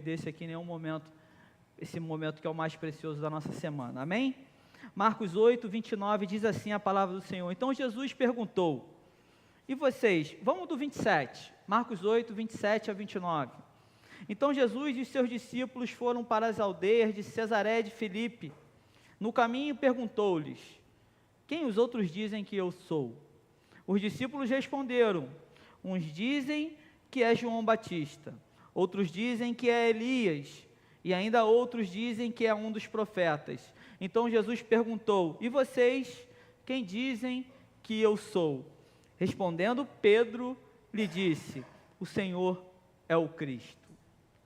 Desse aqui em nenhum momento, esse momento que é o mais precioso da nossa semana, amém? Marcos 8, 29 diz assim a palavra do Senhor. Então Jesus perguntou, e vocês? Vamos do 27, Marcos 8, 27 a 29. Então Jesus e os seus discípulos foram para as aldeias de Cesaré de Filipe. No caminho perguntou-lhes, quem os outros dizem que eu sou? Os discípulos responderam, uns dizem que é João Batista, outros dizem que é Elias, e ainda outros dizem que é um dos profetas. Então Jesus perguntou, e vocês, quem dizem que eu sou? Respondendo, Pedro lhe disse, o Senhor é o Cristo.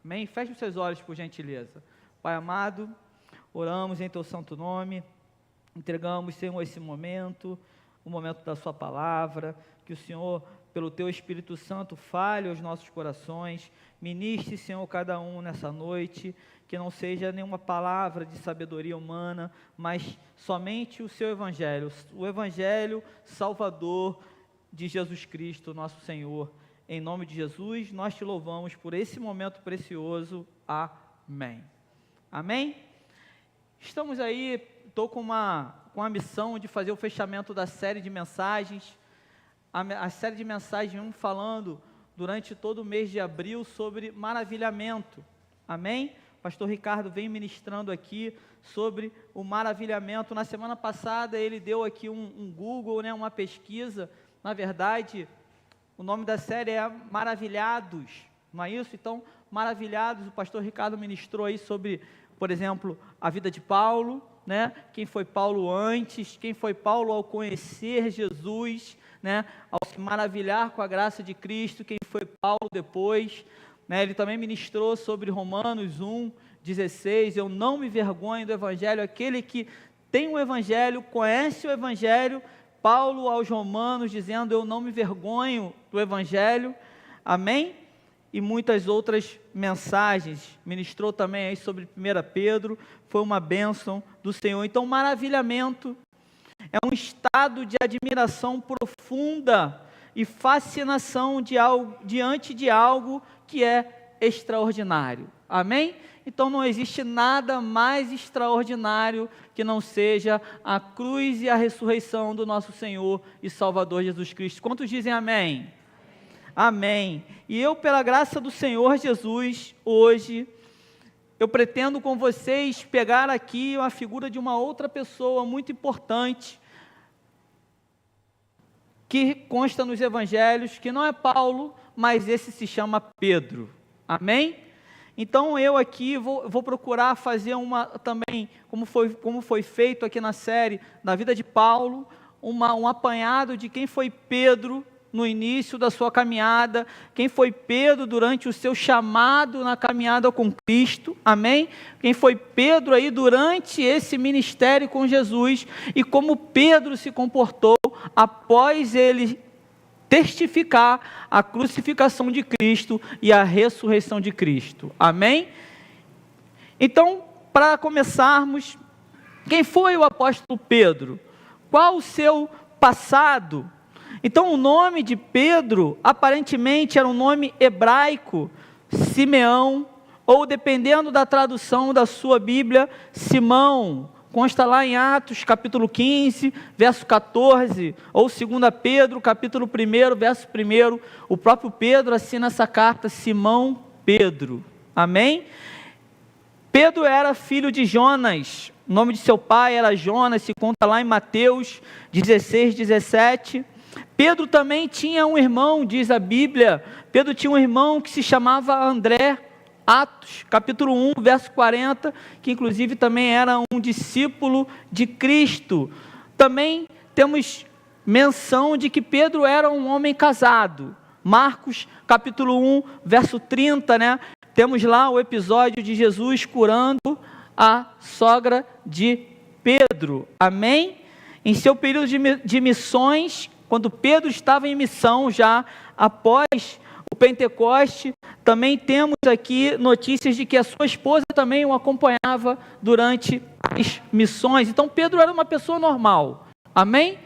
Amém? Feche os seus olhos, por gentileza. Pai amado, oramos em teu santo nome, entregamos, Senhor, esse momento, o momento da sua palavra, que o Senhor, pelo teu Espírito Santo, fale aos nossos corações, ministre, Senhor, cada um nessa noite, que não seja nenhuma palavra de sabedoria humana, mas somente o seu Evangelho, o Evangelho salvador de Jesus Cristo, nosso Senhor. Em nome de Jesus, nós te louvamos por esse momento precioso. Amém. Amém? Estamos aí, estou com a missão de fazer o fechamento da série de mensagens, a série de mensagens vamos falando durante todo o mês de abril sobre maravilhamento, amém? O pastor Ricardo vem ministrando aqui sobre o maravilhamento. Na semana passada ele deu aqui um Google, né, uma pesquisa, na verdade o nome da série é Maravilhados, não é isso? Então, Maravilhados, o pastor Ricardo ministrou aí sobre, por exemplo, a vida de Paulo, né? Quem foi Paulo antes, quem foi Paulo ao conhecer Jesus, né? Ao se maravilhar com a graça de Cristo, quem foi Paulo depois, né? Ele também ministrou sobre Romanos 1, 16, eu não me vergonho do Evangelho, aquele que tem o Evangelho, conhece o Evangelho, Paulo aos Romanos dizendo, eu não me vergonho do Evangelho, amém? E muitas outras mensagens, ministrou também aí sobre 1 Pedro, foi uma bênção do Senhor. Então, maravilhamento é um estado de admiração profunda e fascinação diante de algo que é extraordinário, amém? Então não existe nada mais extraordinário que não seja a cruz e a ressurreição do nosso Senhor e Salvador Jesus Cristo. Quantos dizem amém? Amém. E eu, pela graça do Senhor Jesus, hoje, eu pretendo com vocês pegar aqui a figura de uma outra pessoa muito importante, que consta nos evangelhos, que não é Paulo, mas esse se chama Pedro. Amém? Então eu aqui vou procurar fazer também, como foi feito aqui na série, da vida de Paulo, um apanhado de quem foi Pedro no início da sua caminhada, quem foi Pedro durante o seu chamado na caminhada com Cristo, amém? Quem foi Pedro aí durante esse ministério com Jesus, e como Pedro se comportou após ele testificar a crucificação de Cristo e a ressurreição de Cristo, amém? Então, para começarmos, quem foi o apóstolo Pedro? Qual o seu passado? Então, o nome de Pedro, aparentemente, era um nome hebraico, Simeão, ou dependendo da tradução da sua Bíblia, Simão, consta lá em Atos, capítulo 15, verso 14, ou 2 Pedro, capítulo 1, verso 1, o próprio Pedro assina essa carta, Simão Pedro, amém? Pedro era filho de Jonas, o nome de seu pai era Jonas, se conta lá em Mateus 16, 17, Pedro também tinha um irmão, diz a Bíblia, Pedro tinha um irmão que se chamava André, Atos, capítulo 1, verso 40, que inclusive também era um discípulo de Cristo. Também temos menção de que Pedro era um homem casado. Marcos, capítulo 1, verso 30, né? Temos lá o episódio de Jesus curando a sogra de Pedro. Amém? Em seu período de missões, quando Pedro estava em missão já após o Pentecoste, também temos aqui notícias de que a sua esposa também o acompanhava durante as missões. Então Pedro era uma pessoa normal, amém?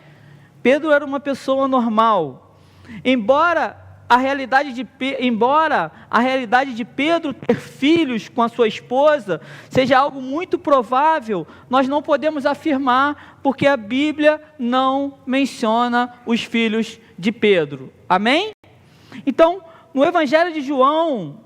Pedro era uma pessoa normal, embora embora a realidade de Pedro ter filhos com a sua esposa seja algo muito provável, nós não podemos afirmar, porque a Bíblia não menciona os filhos de Pedro. Amém? Então, no Evangelho de João,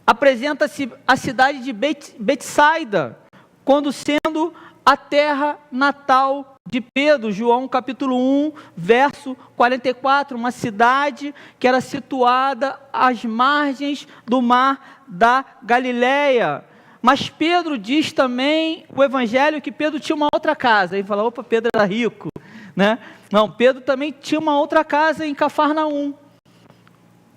apresenta-se a cidade de Betsaida, quando sendo a terra natal de Pedro. João capítulo 1, verso 44, uma cidade que era situada às margens do mar da Galileia. Mas Pedro diz também, o Evangelho, que Pedro tinha uma outra casa. Ele fala, opa, Pedro era rico, né? Não, Pedro também tinha uma outra casa em Cafarnaum.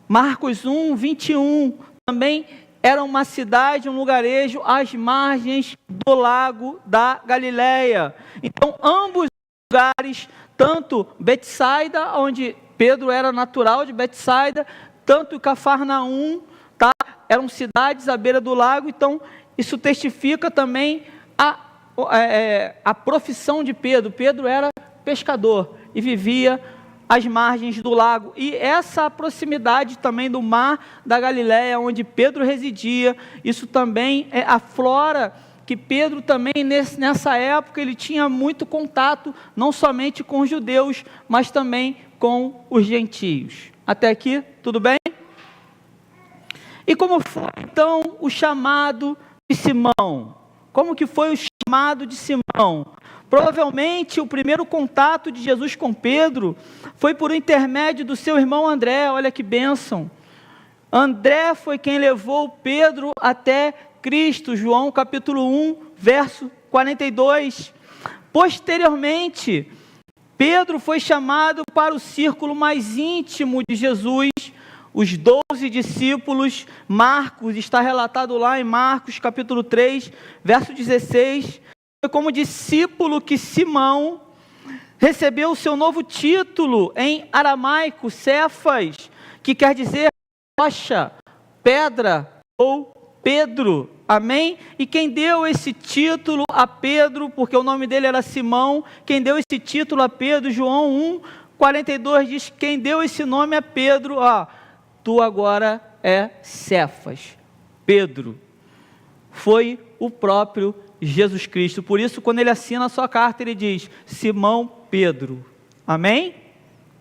Marcos 1, 21, também era uma cidade, um lugarejo às margens do lago da Galileia. Então, ambos os lugares, tanto Betsaida, onde Pedro era natural de Betsaida, tanto Cafarnaum, tá? Eram cidades à beira do lago. Então, isso testifica também a profissão de Pedro. Pedro era pescador e vivia às margens do lago, e essa proximidade também do mar da Galileia, onde Pedro residia, isso também aflora que Pedro também, nessa época, ele tinha muito contato, não somente com os judeus, mas também com os gentios. Até aqui, tudo bem? E como foi, então, o chamado de Simão? Como que foi o chamado de Simão? Provavelmente o primeiro contato de Jesus com Pedro foi por intermédio do seu irmão André. Olha que bênção. André foi quem levou Pedro até Cristo. João capítulo 1, verso 42. Posteriormente, Pedro foi chamado para o círculo mais íntimo de Jesus. Os 12 discípulos, Marcos, está relatado lá em Marcos capítulo 3, verso 16. Foi como discípulo que Simão recebeu o seu novo título em aramaico, Cefas, que quer dizer rocha, pedra ou Pedro. Amém? E quem deu esse título a Pedro, porque o nome dele era Simão, quem deu esse título a Pedro, João 1, 42 diz, quem deu esse nome a Pedro, tu agora é Cefas, Pedro. Foi o próprio Jesus Cristo. Por isso, quando ele assina a sua carta, ele diz, Simão Pedro. Amém?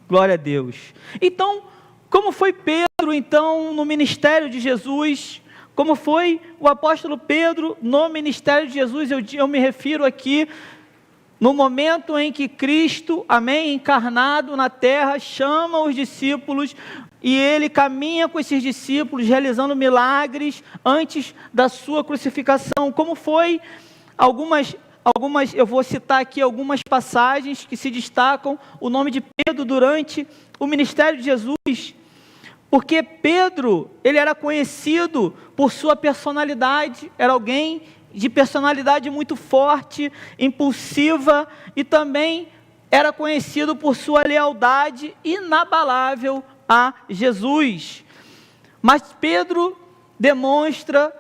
Glória a Deus. Então, como foi Pedro, então, no ministério de Jesus? Como foi o apóstolo Pedro no ministério de Jesus? Eu me refiro aqui no momento em que Cristo, amém, encarnado na terra, chama os discípulos e ele caminha com esses discípulos, realizando milagres antes da sua crucificação. Como foi? Eu vou citar aqui algumas passagens que se destacam o nome de Pedro durante o ministério de Jesus, porque Pedro, ele era conhecido por sua personalidade, era alguém de personalidade muito forte, impulsiva, e também era conhecido por sua lealdade inabalável a Jesus. Mas Pedro demonstra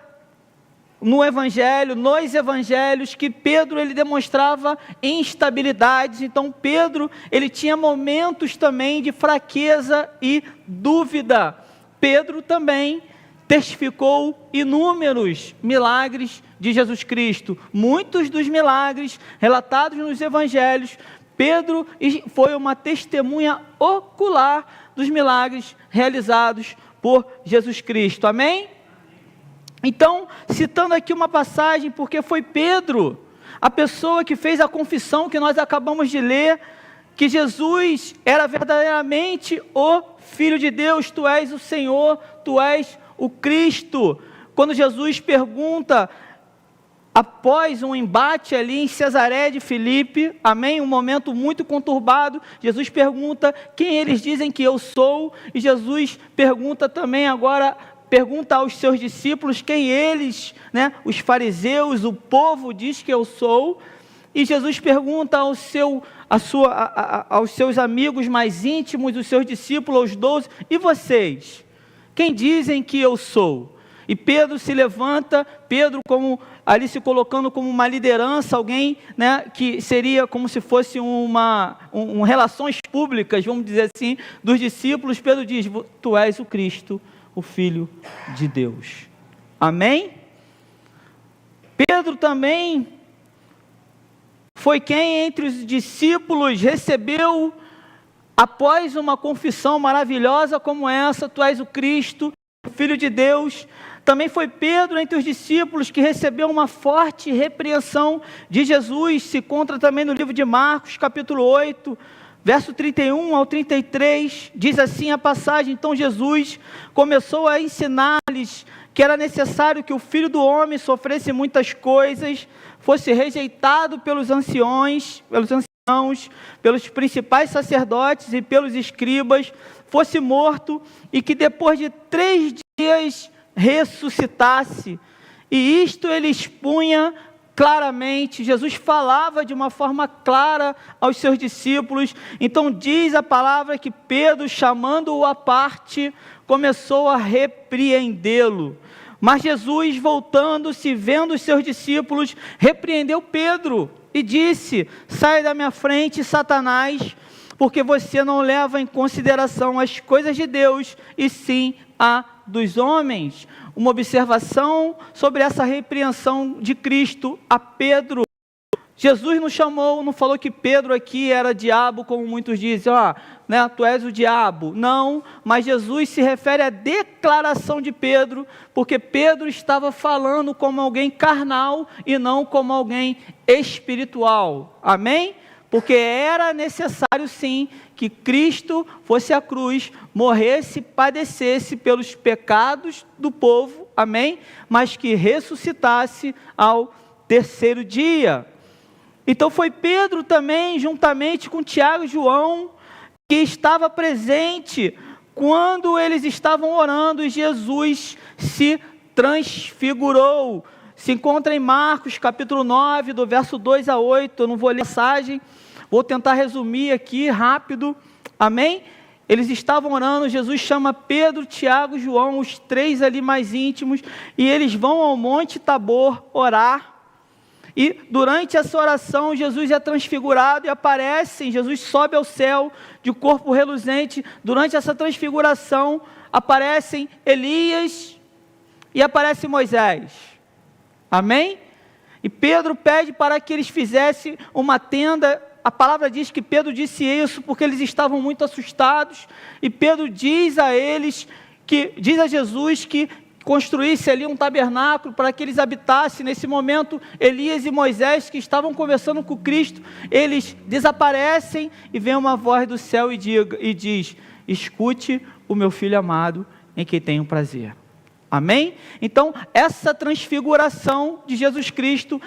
nos evangelhos, que Pedro ele demonstrava instabilidades. Então Pedro, ele tinha momentos também de fraqueza e dúvida. Pedro também testificou inúmeros milagres de Jesus Cristo. Muitos dos milagres relatados nos evangelhos, Pedro foi uma testemunha ocular dos milagres realizados por Jesus Cristo. Amém? Então, citando aqui uma passagem, porque foi Pedro, a pessoa que fez a confissão que nós acabamos de ler, que Jesus era verdadeiramente o Filho de Deus, tu és o Senhor, tu és o Cristo. Quando Jesus pergunta, após um embate ali em Cesaré de Filipe, amém, um momento muito conturbado, Jesus pergunta quem eles dizem que eu sou, e Jesus pergunta também agora, pergunta aos seus discípulos quem eles, os fariseus, o povo diz que eu sou, e Jesus pergunta aos seus amigos mais íntimos, os seus discípulos, aos 12, e vocês? Quem dizem que eu sou? E Pedro se levanta, Pedro como ali se colocando como uma liderança, alguém, né, que seria como se fosse relações públicas, vamos dizer assim, dos discípulos. Pedro diz: tu és o Cristo, o Filho de Deus. Amém? Pedro também foi quem entre os discípulos recebeu, após uma confissão maravilhosa como essa: tu és o Cristo, o Filho de Deus. Também foi Pedro entre os discípulos que recebeu uma forte repreensão de Jesus. Se encontra também no livro de Marcos, capítulo 8, verso 31 ao 33, diz assim a passagem: então Jesus começou a ensinar-lhes que era necessário que o Filho do Homem sofresse muitas coisas, fosse rejeitado pelos anciãos, pelos principais sacerdotes e pelos escribas, fosse morto e que depois de 3 dias ressuscitasse. E isto ele expunha claramente. Jesus falava de uma forma clara aos seus discípulos. Então diz a palavra que Pedro, chamando-o à parte, começou a repreendê-lo. Mas Jesus, voltando-se, vendo os seus discípulos, repreendeu Pedro e disse: sai da minha frente, Satanás, porque você não leva em consideração as coisas de Deus, e sim a dos homens. Uma observação sobre essa repreensão de Cristo a Pedro. Jesus não falou que Pedro aqui era diabo, como muitos dizem, tu és o diabo. Não, mas Jesus se refere à declaração de Pedro, porque Pedro estava falando como alguém carnal e não como alguém espiritual. Amém? Porque era necessário sim que Cristo fosse à cruz, morresse, padecesse pelos pecados do povo, amém? Mas que ressuscitasse ao 3º dia. Então foi Pedro também, juntamente com Tiago e João, que estava presente quando eles estavam orando e Jesus se transfigurou. Se encontra em Marcos, capítulo 9, do verso 2 a 8, eu não vou ler a passagem, vou tentar resumir aqui rápido, amém? Eles estavam orando, Jesus chama Pedro, Tiago e João, os 3 ali mais íntimos, e eles vão ao Monte Tabor orar. E durante essa oração, Jesus é transfigurado e aparece, Jesus sobe ao céu de corpo reluzente. Durante essa transfiguração, aparecem Elias e aparece Moisés. Amém? E Pedro pede para que eles fizessem uma tenda. A palavra diz que Pedro disse isso porque eles estavam muito assustados. E Pedro diz a Jesus que construísse ali um tabernáculo para que eles habitassem. Nesse momento, Elias e Moisés, que estavam conversando com Cristo, eles desaparecem e vem uma voz do céu e diz: escute o meu filho amado, em quem tenho prazer. Amém? Então, essa transfiguração de Jesus Cristo,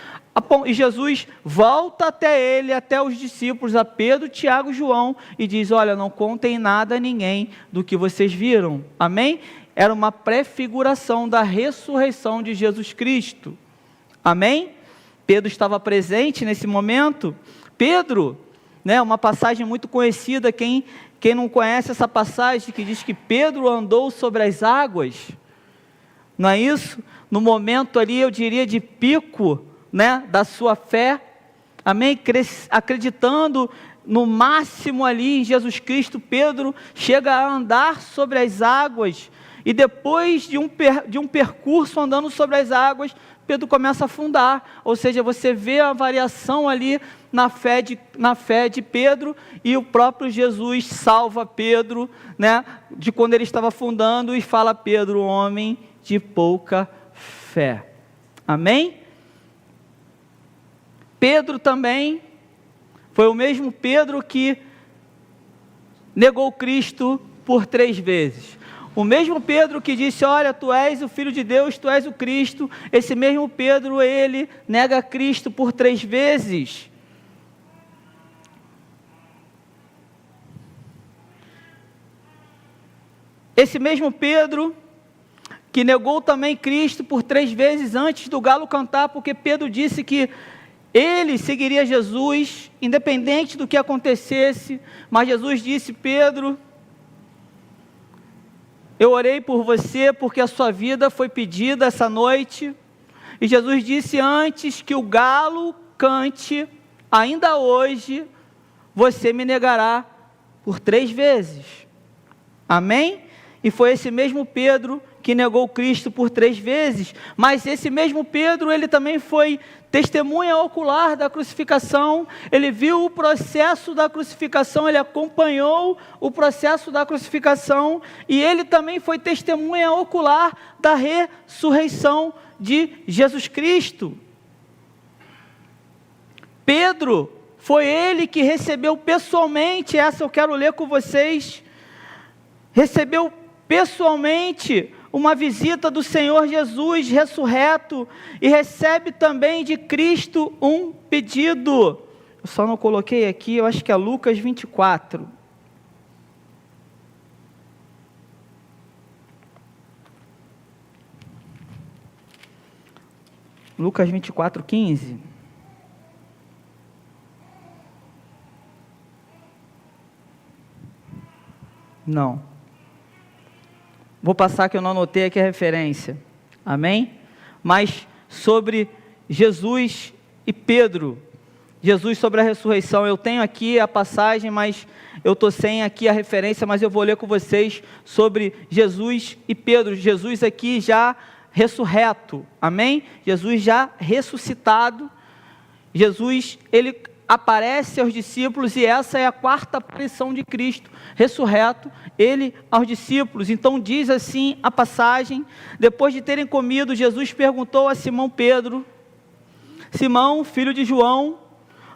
e Jesus volta até ele, até os discípulos, a Pedro, Tiago e João, e diz: olha, não contem nada a ninguém do que vocês viram. Amém? Era uma prefiguração da ressurreição de Jesus Cristo. Amém? Pedro estava presente nesse momento. Pedro, uma passagem muito conhecida, quem não conhece essa passagem, que diz que Pedro andou sobre as águas, não é isso? No momento ali, eu diria, de pico, da sua fé, amém? Acreditando no máximo ali em Jesus Cristo, Pedro chega a andar sobre as águas. E depois de um percurso andando sobre as águas, Pedro começa a afundar. Ou seja, você vê a variação ali na fé de Pedro, e o próprio Jesus salva Pedro, de quando ele estava afundando, e fala: Pedro, homem de pouca fé. Amém? Pedro também foi o mesmo Pedro que negou Cristo por 3 vezes. O mesmo Pedro que disse: olha, tu és o Filho de Deus, tu és o Cristo. Esse mesmo Pedro, ele nega Cristo por 3 vezes. Esse mesmo Pedro que negou também Cristo por 3 vezes antes do galo cantar, porque Pedro disse que ele seguiria Jesus, independente do que acontecesse. Mas Jesus disse: Pedro, eu orei por você porque a sua vida foi pedida essa noite. E Jesus disse: antes que o galo cante, ainda hoje, você me negará por 3 vezes. Amém? E foi esse mesmo Pedro que negou Cristo por 3 vezes. Mas esse mesmo Pedro, ele também foi testemunha ocular da crucificação. Ele viu o processo da crucificação, ele acompanhou o processo da crucificação, e ele também foi testemunha ocular da ressurreição de Jesus Cristo. Pedro, foi ele que recebeu pessoalmente, essa eu quero ler com vocês, recebeu pessoalmente uma visita do Senhor Jesus ressurreto, e recebe também de Cristo um pedido. Eu só não coloquei aqui, eu acho que é Lucas 24. Lucas 24, 15. Não. Vou passar que eu não anotei aqui a referência. Amém? Mas sobre Jesus e Pedro. Jesus sobre a ressurreição. Eu tenho aqui a passagem, mas eu estou sem aqui a referência, mas eu vou ler com vocês sobre Jesus e Pedro. Jesus aqui já ressurreto. Amém? Jesus já ressuscitado. Jesus, ele aparece aos discípulos, e essa é a 4ª aparição de Cristo, ressurreto, ele aos discípulos. Então diz assim a passagem: depois de terem comido, Jesus perguntou a Simão Pedro: Simão, filho de João,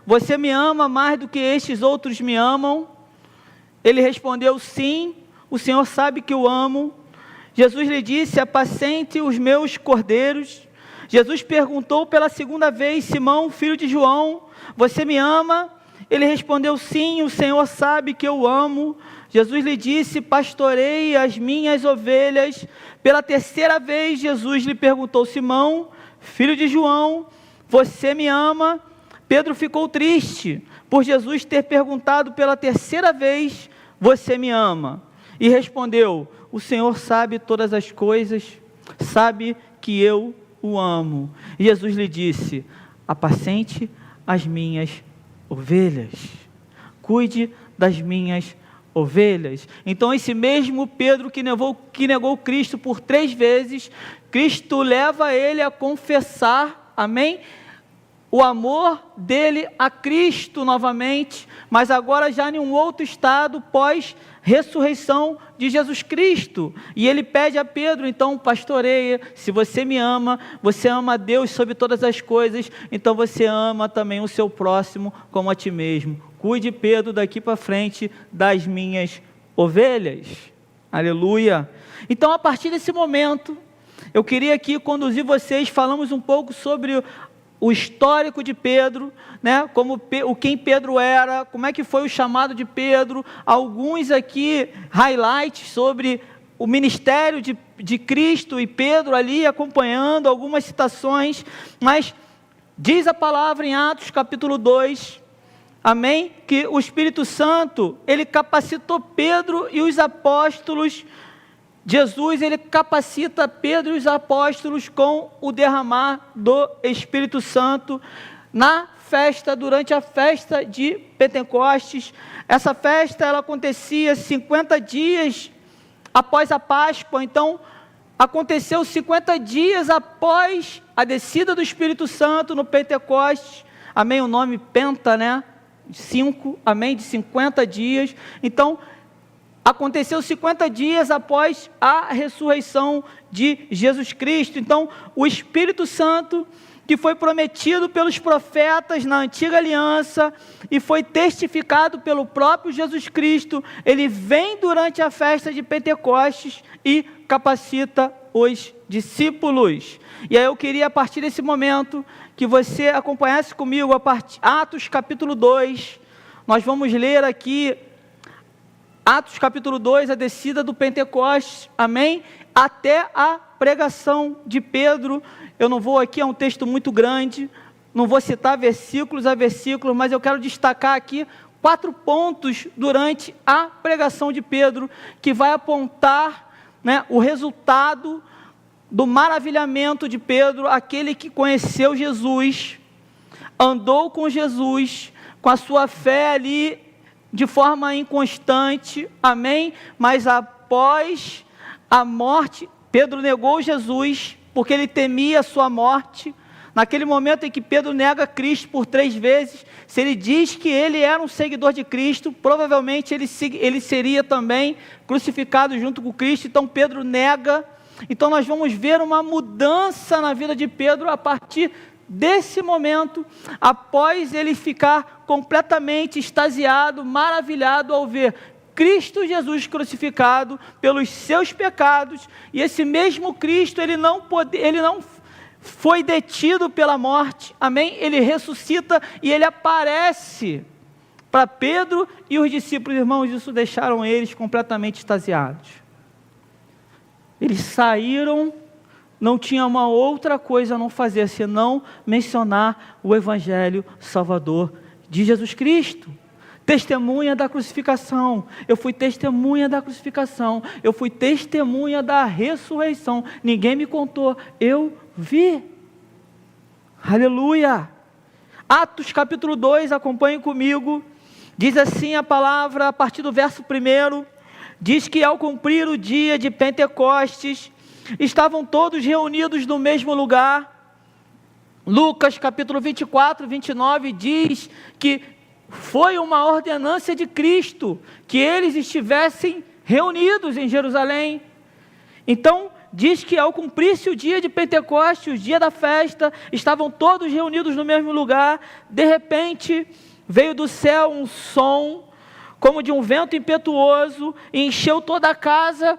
você me ama mais do que estes outros me amam? Ele respondeu: sim, o Senhor sabe que eu amo. Jesus lhe disse: apacente os meus cordeiros. Jesus perguntou pela 2ª vez: Simão, filho de João, você me ama? Ele respondeu: sim, o Senhor sabe que eu amo. Jesus lhe disse: pastoreie as minhas ovelhas. Pela 3ª vez, Jesus lhe perguntou: Simão, filho de João, você me ama? Pedro ficou triste por Jesus ter perguntado pela 3ª vez: você me ama? E respondeu: o Senhor sabe todas as coisas, sabe que eu o amo. E Jesus lhe disse: apacente as minhas ovelhas, cuide das minhas ovelhas. Então esse mesmo Pedro que negou Cristo por 3 vezes, Cristo leva ele a confessar, amém? O amor dele a Cristo novamente, mas agora já em um outro estado, pós-ressurreição de Jesus Cristo. E ele pede a Pedro: então pastoreia, se você me ama, você ama a Deus sobre todas as coisas, então você ama também o seu próximo como a ti mesmo. Cuide, Pedro, daqui para frente das minhas ovelhas. Aleluia. Então, a partir desse momento, eu queria aqui conduzir vocês, falamos um pouco sobre o histórico de Pedro, né? Quem Pedro era, como é que foi o chamado de Pedro, alguns aqui highlights sobre o ministério de Cristo e Pedro ali acompanhando, algumas citações, mas diz a palavra em Atos capítulo 2, amém? Que o Espírito Santo, ele capacitou Pedro e os apóstolos. Jesus, ele capacita Pedro e os apóstolos com o derramar do Espírito Santo durante a festa de Pentecostes. Essa festa, ela acontecia 50 dias após a Páscoa. Então, aconteceu 50 dias após a descida do Espírito Santo no Pentecostes. Amém? O nome Penta, né? 5, amém? De 50 dias. Então, aconteceu 50 dias após a ressurreição de Jesus Cristo. Então, o Espírito Santo, que foi prometido pelos profetas na antiga aliança e foi testificado pelo próprio Jesus Cristo, ele vem durante a festa de Pentecostes e capacita os discípulos. E aí eu queria, a partir desse momento, que você acompanhasse comigo Atos capítulo 2. Nós vamos ler aqui Atos capítulo 2, a descida do Pentecostes, amém? Até a pregação de Pedro. Eu não vou aqui, é um texto muito grande, não vou citar versículos a versículos, mas eu quero destacar aqui 4 pontos durante a pregação de Pedro, que vai apontar o resultado do maravilhamento de Pedro, aquele que conheceu Jesus, andou com Jesus, com a sua fé ali, de forma inconstante, amém? Mas após a morte, Pedro negou Jesus, porque ele temia a sua morte. Naquele momento em que Pedro nega Cristo por 3 vezes, se ele diz que ele era um seguidor de Cristo, provavelmente ele seria também crucificado junto com Cristo. Então Pedro nega. Então nós vamos ver uma mudança na vida de Pedro a partir desse momento, após ele ficar completamente extasiado, maravilhado ao ver Cristo Jesus crucificado pelos seus pecados, e esse mesmo Cristo, ele não foi detido pela morte, amém? Ele ressuscita e ele aparece para Pedro e os discípulos. Irmãos, isso deixaram eles completamente extasiados. Eles saíram, não tinha uma outra coisa a não fazer, senão mencionar o Evangelho Salvador de Jesus Cristo. Testemunha da crucificação, eu fui testemunha da crucificação, eu fui testemunha da ressurreição, ninguém me contou, eu vi. Aleluia. Atos capítulo 2, acompanhem comigo, diz assim a palavra, a partir do verso 1, diz que ao cumprir o dia de Pentecostes, estavam todos reunidos no mesmo lugar. Lucas capítulo 24, 29 diz que foi uma ordenança de Cristo que eles estivessem reunidos em Jerusalém. Então diz que ao cumprir-se o dia de Pentecostes, o dia da festa, estavam todos reunidos no mesmo lugar. De repente veio do céu um som como de um vento impetuoso e encheu toda a casa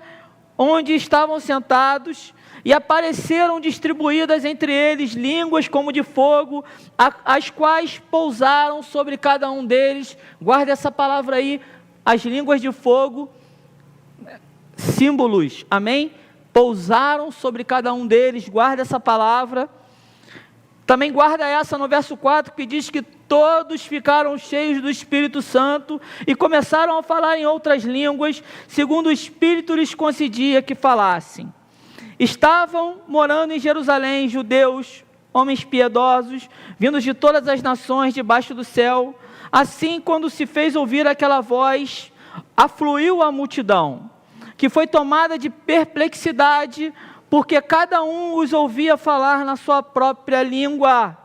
onde estavam sentados, e apareceram distribuídas entre eles línguas como de fogo, as quais pousaram sobre cada um deles. Guarda essa palavra aí, as línguas de fogo, símbolos, amém? Pousaram sobre cada um deles, guarda essa palavra. Também guarda essa no verso 4, que diz que todos ficaram cheios do Espírito Santo e começaram a falar em outras línguas, segundo o Espírito lhes concedia que falassem. Estavam morando em Jerusalém judeus, homens piedosos, vindos de todas as nações debaixo do céu. Assim, quando se fez ouvir aquela voz, afluiu a multidão, que foi tomada de perplexidade, porque cada um os ouvia falar na sua própria língua.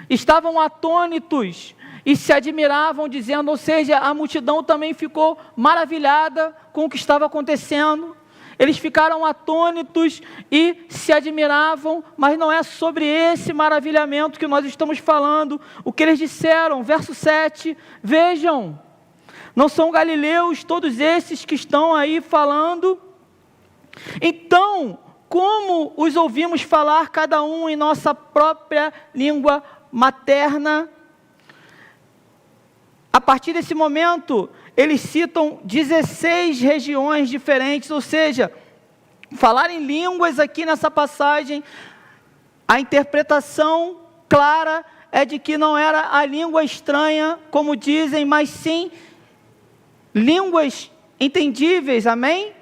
Estavam atônitos e se admiravam, dizendo, ou seja, a multidão também ficou maravilhada com o que estava acontecendo. Eles ficaram atônitos e se admiravam, mas não é sobre esse maravilhamento que nós estamos falando. O que eles disseram, verso 7, vejam, não são galileus todos esses que estão aí falando? Então, como os ouvimos falar cada um em nossa própria língua materna? A partir desse momento, eles citam 16 regiões diferentes, ou seja, falar em línguas aqui nessa passagem, a interpretação clara é de que não era a língua estranha, como dizem, mas sim línguas entendíveis, amém?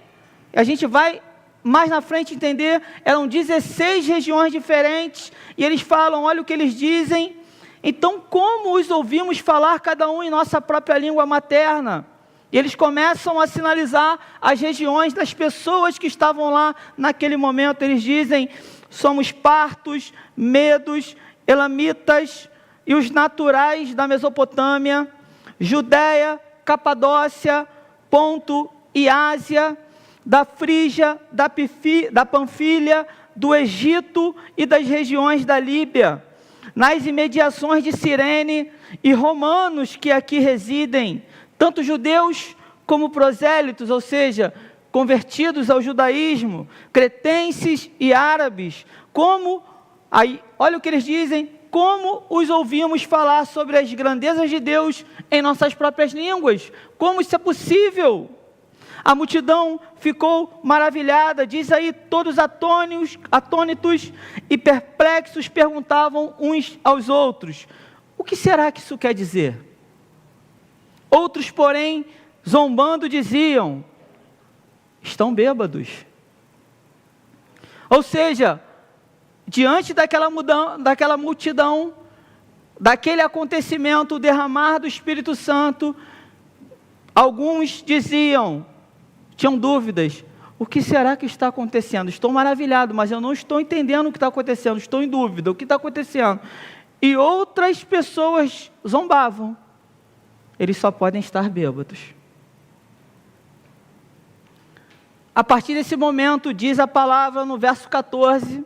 A gente vai mais na frente entender, eram 16 regiões diferentes, e eles falam, olha o que eles dizem. Então, como os ouvimos falar cada um em nossa própria língua materna? E eles começam a sinalizar as regiões das pessoas que estavam lá naquele momento. Eles dizem, somos partos, medos, elamitas e os naturais da Mesopotâmia, Judéia, Capadócia, Ponto e Ásia, da Frígia, da Panfilha, do Egito e das regiões da Líbia, nas imediações de Cirene, e romanos que aqui residem, tanto judeus como prosélitos, ou seja, convertidos ao judaísmo, cretenses e árabes, aí, olha o que eles dizem, como os ouvimos falar sobre as grandezas de Deus em nossas próprias línguas, como isso é possível? A multidão ficou maravilhada, diz aí, todos atônitos e perplexos perguntavam uns aos outros, o que será que isso quer dizer? Outros, porém, zombando diziam, estão bêbados. Ou seja, diante daquela multidão, daquele acontecimento, o derramar do Espírito Santo, alguns tinham dúvidas: o que será que está acontecendo? Estou maravilhado, mas eu não estou entendendo o que está acontecendo, estou em dúvida, o que está acontecendo? E outras pessoas zombavam: eles só podem estar bêbados. A partir desse momento, diz a palavra no verso 14,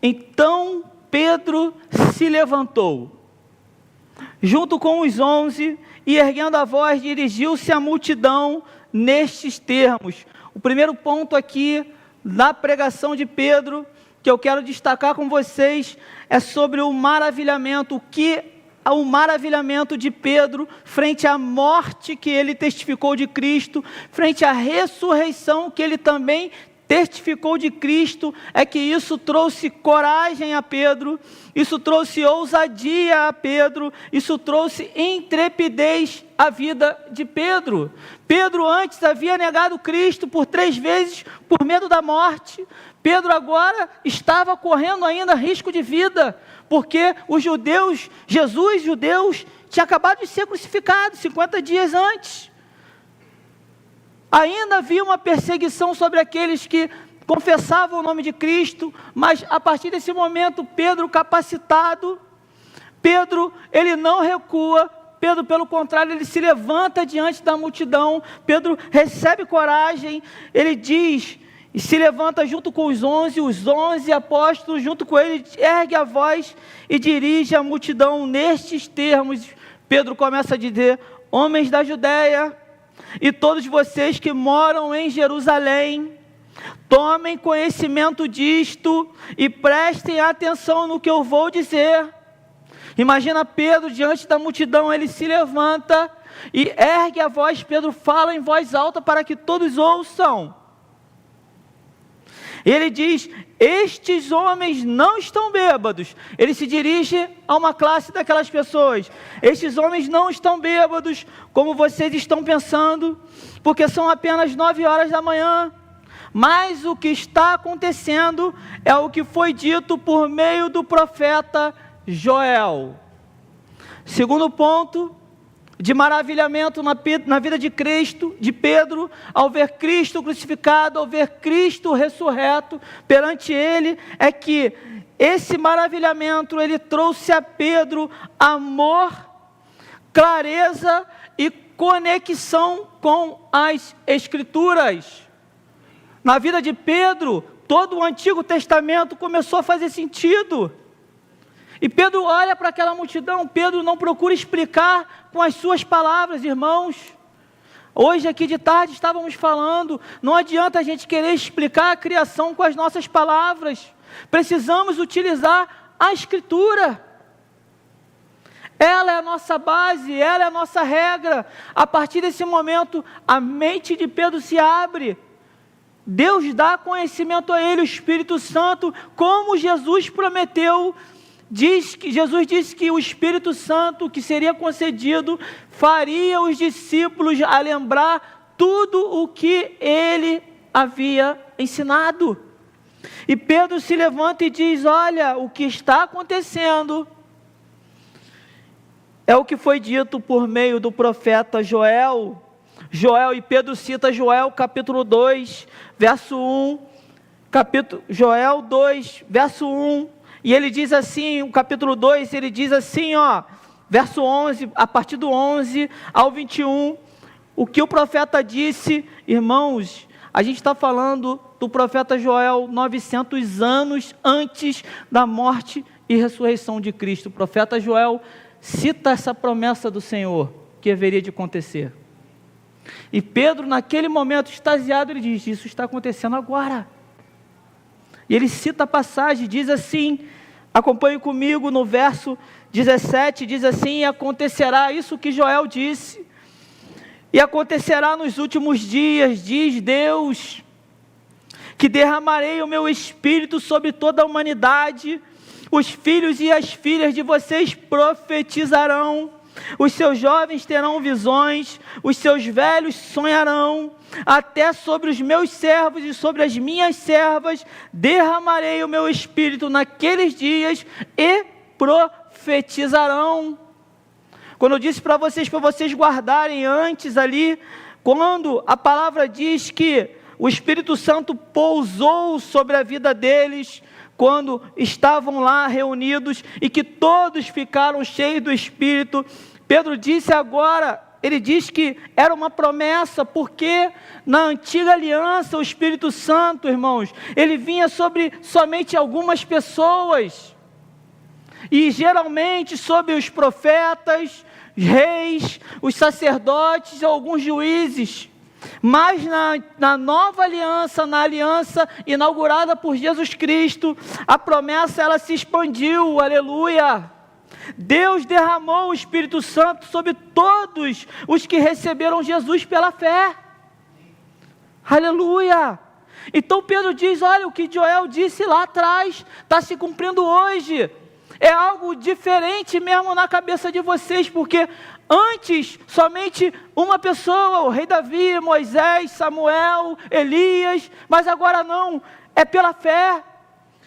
então Pedro se levantou, junto com os 11, e erguendo a voz, dirigiu-se à multidão nestes termos. O primeiro ponto aqui, na pregação de Pedro, que eu quero destacar com vocês, é sobre o maravilhamento, o maravilhamento de Pedro frente à morte que ele testificou de Cristo, frente à ressurreição que ele também testificou de Cristo, é que isso trouxe coragem a Pedro, isso trouxe ousadia a Pedro, isso trouxe intrepidez à vida de Pedro. Pedro antes havia negado Cristo por 3 vezes por medo da morte. Pedro agora estava correndo ainda risco de vida, porque Jesus, judeus, tinha acabado de ser crucificado 50 dias antes. Ainda havia uma perseguição sobre aqueles que confessavam o nome de Cristo, mas a partir desse momento, Pedro capacitado, Pedro, ele não recua, Pedro, pelo contrário, ele se levanta diante da multidão, Pedro recebe coragem, ele diz, e se levanta junto com os 11 apóstolos, junto com ele, ergue a voz e dirige a multidão nestes termos. Pedro começa a dizer: homens da Judéia, e todos vocês que moram em Jerusalém, tomem conhecimento disto e prestem atenção no que eu vou dizer. Imagina Pedro diante da multidão, ele se levanta e ergue a voz. Pedro fala em voz alta para que todos ouçam. Ele diz: estes homens não estão bêbados. Ele se dirige a uma classe daquelas pessoas: estes homens não estão bêbados, como vocês estão pensando, porque são apenas 9 horas da manhã. Mas o que está acontecendo é o que foi dito por meio do profeta Joel. Segundo ponto de maravilhamento na vida de Cristo, de Pedro, ao ver Cristo crucificado, ao ver Cristo ressurreto perante ele, é que esse maravilhamento, ele trouxe a Pedro amor, clareza e conexão com as Escrituras. Na vida de Pedro, todo o Antigo Testamento começou a fazer sentido. E Pedro olha para aquela multidão, Pedro não procura explicar com as suas palavras, irmãos. Hoje aqui de tarde estávamos falando, não adianta a gente querer explicar a criação com as nossas palavras. Precisamos utilizar a Escritura. Ela é a nossa base, ela é a nossa regra. A partir desse momento, a mente de Pedro se abre. Deus dá conhecimento a ele, o Espírito Santo, como Jesus prometeu. Jesus disse que o Espírito Santo que seria concedido faria os discípulos a lembrar tudo o que ele havia ensinado. E Pedro se levanta e diz: olha, o que está acontecendo é o que foi dito por meio do profeta Joel. E Pedro cita Joel capítulo 2, verso 1, Joel 2, verso 1, e ele diz assim, o capítulo 2, ele diz assim, verso 11, a partir do 11 ao 21, o que o profeta disse. Irmãos, a gente está falando do profeta Joel 900 anos antes da morte e ressurreição de Cristo. O profeta Joel cita essa promessa do Senhor que haveria de acontecer. E Pedro, naquele momento extasiado, ele diz: isso está acontecendo agora. E ele cita a passagem, diz assim, acompanhe comigo no verso 17, diz assim: e acontecerá isso que Joel disse, e acontecerá nos últimos dias, diz Deus, que derramarei o meu Espírito sobre toda a humanidade, os filhos e as filhas de vocês profetizarão, os seus jovens terão visões, os seus velhos sonharão, até sobre os meus servos e sobre as minhas servas derramarei o meu espírito naqueles dias e profetizarão. Quando eu disse para vocês guardarem antes ali, quando a palavra diz que o Espírito Santo pousou sobre a vida deles, quando estavam lá reunidos e que todos ficaram cheios do Espírito, Pedro disse agora, ele diz que era uma promessa, porque na antiga aliança o Espírito Santo, irmãos, ele vinha sobre somente algumas pessoas, e geralmente sobre os profetas, reis, os sacerdotes e alguns juízes. Mas na nova aliança, na aliança inaugurada por Jesus Cristo, a promessa ela se expandiu, aleluia. Deus derramou o Espírito Santo sobre todos os que receberam Jesus pela fé, aleluia. Então Pedro diz, olha, o que Joel disse lá atrás, está se cumprindo hoje. É algo diferente mesmo na cabeça de vocês, porque antes, somente uma pessoa, o rei Davi, Moisés, Samuel, Elias, mas agora não, é pela fé.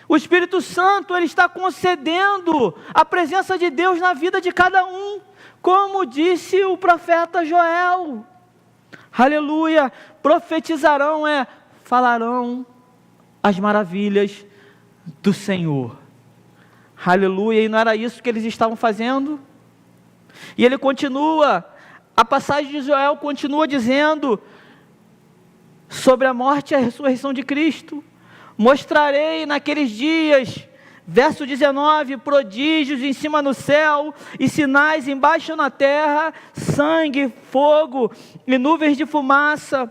O Espírito Santo, ele está concedendo a presença de Deus na vida de cada um, como disse o profeta Joel, aleluia. Profetizarão, falarão as maravilhas do Senhor, aleluia. E não era isso que eles estavam fazendo? E ele continua, a passagem de Joel continua dizendo sobre a morte e a ressurreição de Cristo. Mostrarei naqueles dias, verso 19, prodígios em cima no céu e sinais embaixo na terra, sangue, fogo e nuvens de fumaça.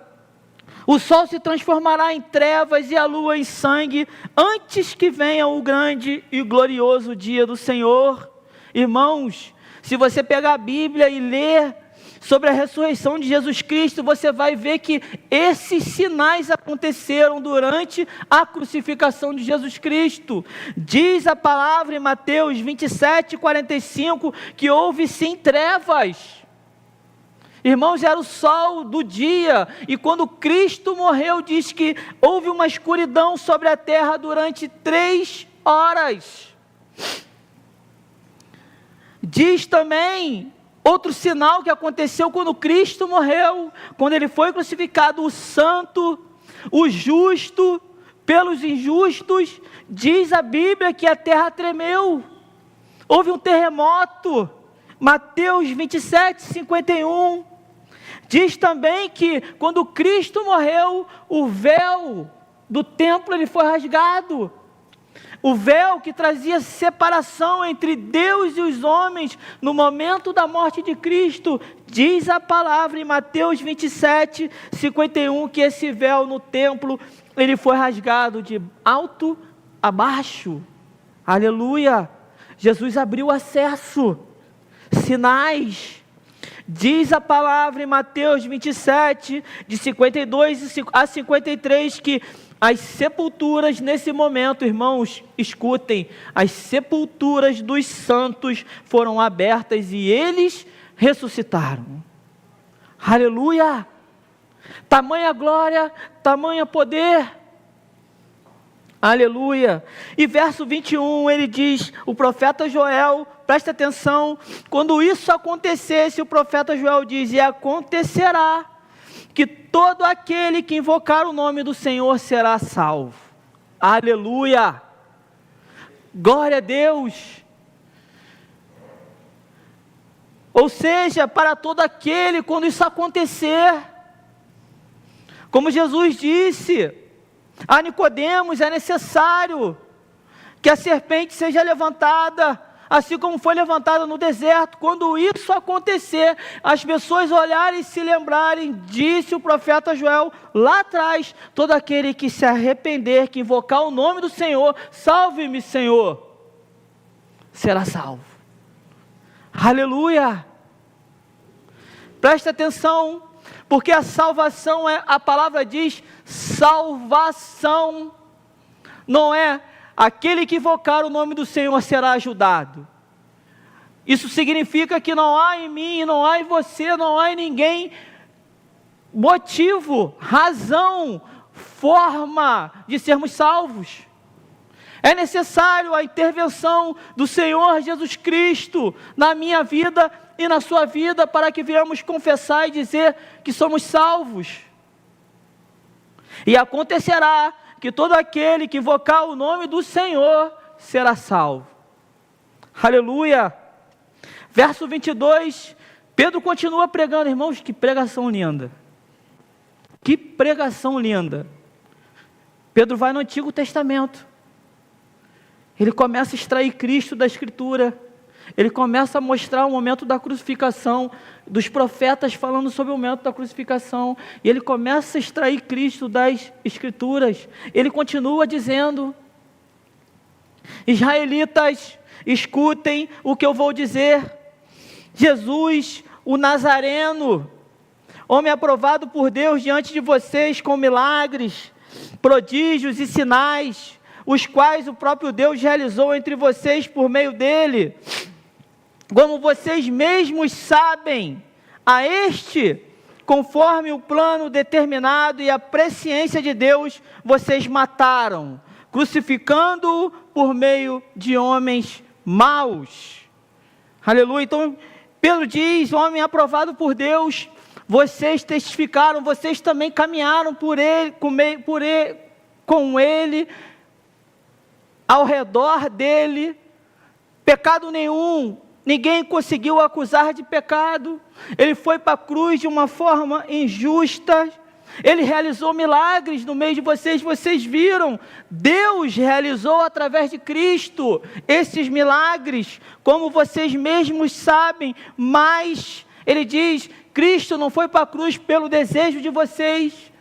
O sol se transformará em trevas e a lua em sangue, antes que venha o grande e glorioso dia do Senhor. Irmãos, se você pegar a Bíblia e ler sobre a ressurreição de Jesus Cristo, você vai ver que esses sinais aconteceram durante a crucificação de Jesus Cristo. Diz a palavra em Mateus 27:45, que houve sim trevas. Irmãos, era o sol do dia, e quando Cristo morreu, diz que houve uma escuridão sobre a terra durante 3 horas. Diz também outro sinal que aconteceu quando Cristo morreu, quando ele foi crucificado, o santo, o justo, pelos injustos. Diz a Bíblia que a terra tremeu, houve um terremoto, Mateus 27:51. Diz também que quando Cristo morreu, o véu do templo ele foi rasgado. O véu que trazia separação entre Deus e os homens no momento da morte de Cristo. Diz a palavra em Mateus 27:51 que esse véu no templo, ele foi rasgado de alto a baixo. Aleluia! Jesus abriu acesso, sinais. Diz a palavra em Mateus 27, de 52 a 53, que as sepulturas nesse momento, irmãos, escutem, as sepulturas dos santos foram abertas e eles ressuscitaram. Aleluia! Tamanha glória, tamanha poder. Aleluia! E verso 21, ele diz, o profeta Joel, presta atenção, quando isso acontecesse, o profeta Joel diz, e acontecerá que todo aquele que invocar o nome do Senhor será salvo. Aleluia! Glória a Deus! Ou seja, para todo aquele, quando isso acontecer, como Jesus disse a Nicodemos, é necessário que a serpente seja levantada, assim como foi levantada no deserto. Quando isso acontecer, as pessoas olharem e se lembrarem, disse o profeta Joel lá atrás, todo aquele que se arrepender, que invocar o nome do Senhor, salve-me Senhor, será salvo. Aleluia! Presta atenção, porque a salvação a palavra diz salvação, não é aquele que invocar o nome do Senhor será ajudado. Isso significa que não há em mim, não há em você, não há em ninguém motivo, razão, forma de sermos salvos. É necessário a intervenção do Senhor Jesus Cristo na minha vida e na sua vida para que venhamos confessar e dizer que somos salvos. E acontecerá que todo aquele que invocar o nome do Senhor será salvo. Aleluia! Verso 22, Pedro continua pregando, irmãos, que pregação linda. Que pregação linda. Pedro vai no Antigo Testamento. Ele começa a extrair Cristo da Escritura. Ele começa a mostrar o momento da crucificação, dos profetas falando sobre o momento da crucificação. E ele começa a extrair Cristo das Escrituras. Ele continua dizendo: israelitas, escutem o que eu vou dizer. Jesus, o Nazareno, homem aprovado por Deus diante de vocês com milagres, prodígios e sinais, os quais o próprio Deus realizou entre vocês por meio dele. Como vocês mesmos sabem, a este, conforme o plano determinado e a presciência de Deus, vocês mataram, crucificando-o por meio de homens maus. Aleluia. Então, Pedro diz, homem aprovado por Deus, vocês testificaram, vocês também caminharam por ele, com ele, ao redor dele, pecado nenhum, ninguém conseguiu acusar de pecado. Ele foi para a cruz de uma forma injusta, ele realizou milagres no meio de vocês, vocês viram, Deus realizou através de Cristo esses milagres, como vocês mesmos sabem, mas ele diz, Cristo não foi para a cruz pelo desejo de vocês,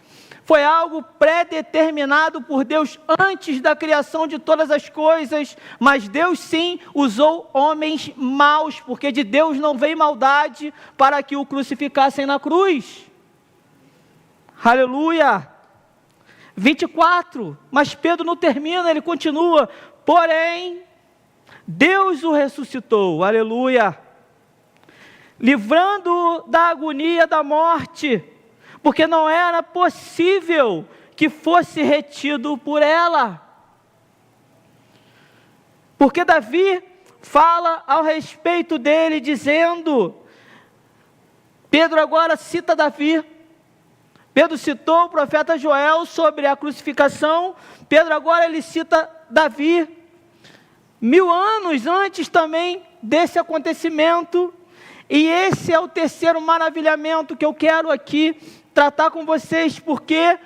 foi algo pré-determinado por Deus antes da criação de todas as coisas, mas Deus sim usou homens maus, porque de Deus não veio maldade para que o crucificassem na cruz. Aleluia! 24, mas Pedro não termina, ele continua, porém, Deus o ressuscitou, aleluia, livrando da agonia da morte, porque não era possível que fosse retido por ela. Porque Davi fala ao respeito dele, dizendo, Pedro agora cita Davi, Pedro citou o profeta Joel sobre a crucificação, Pedro agora ele cita Davi, 1000 anos antes também desse acontecimento, e esse é o terceiro maravilhamento que eu quero aqui tratar com vocês, porque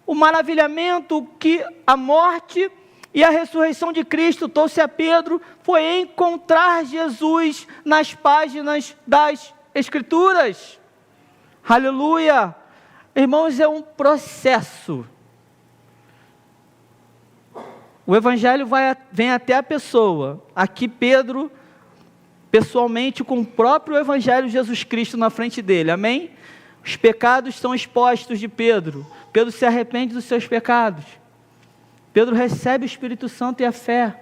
o maravilhamento que a morte e a ressurreição de Cristo trouxe a Pedro foi encontrar Jesus nas páginas das Escrituras. Aleluia! Irmãos, é um processo. O Evangelho vem até a pessoa. Aqui Pedro, pessoalmente, com o próprio Evangelho de Jesus Cristo na frente dele. Amém? Os pecados são expostos de Pedro. Pedro se arrepende dos seus pecados. Pedro recebe o Espírito Santo e a fé.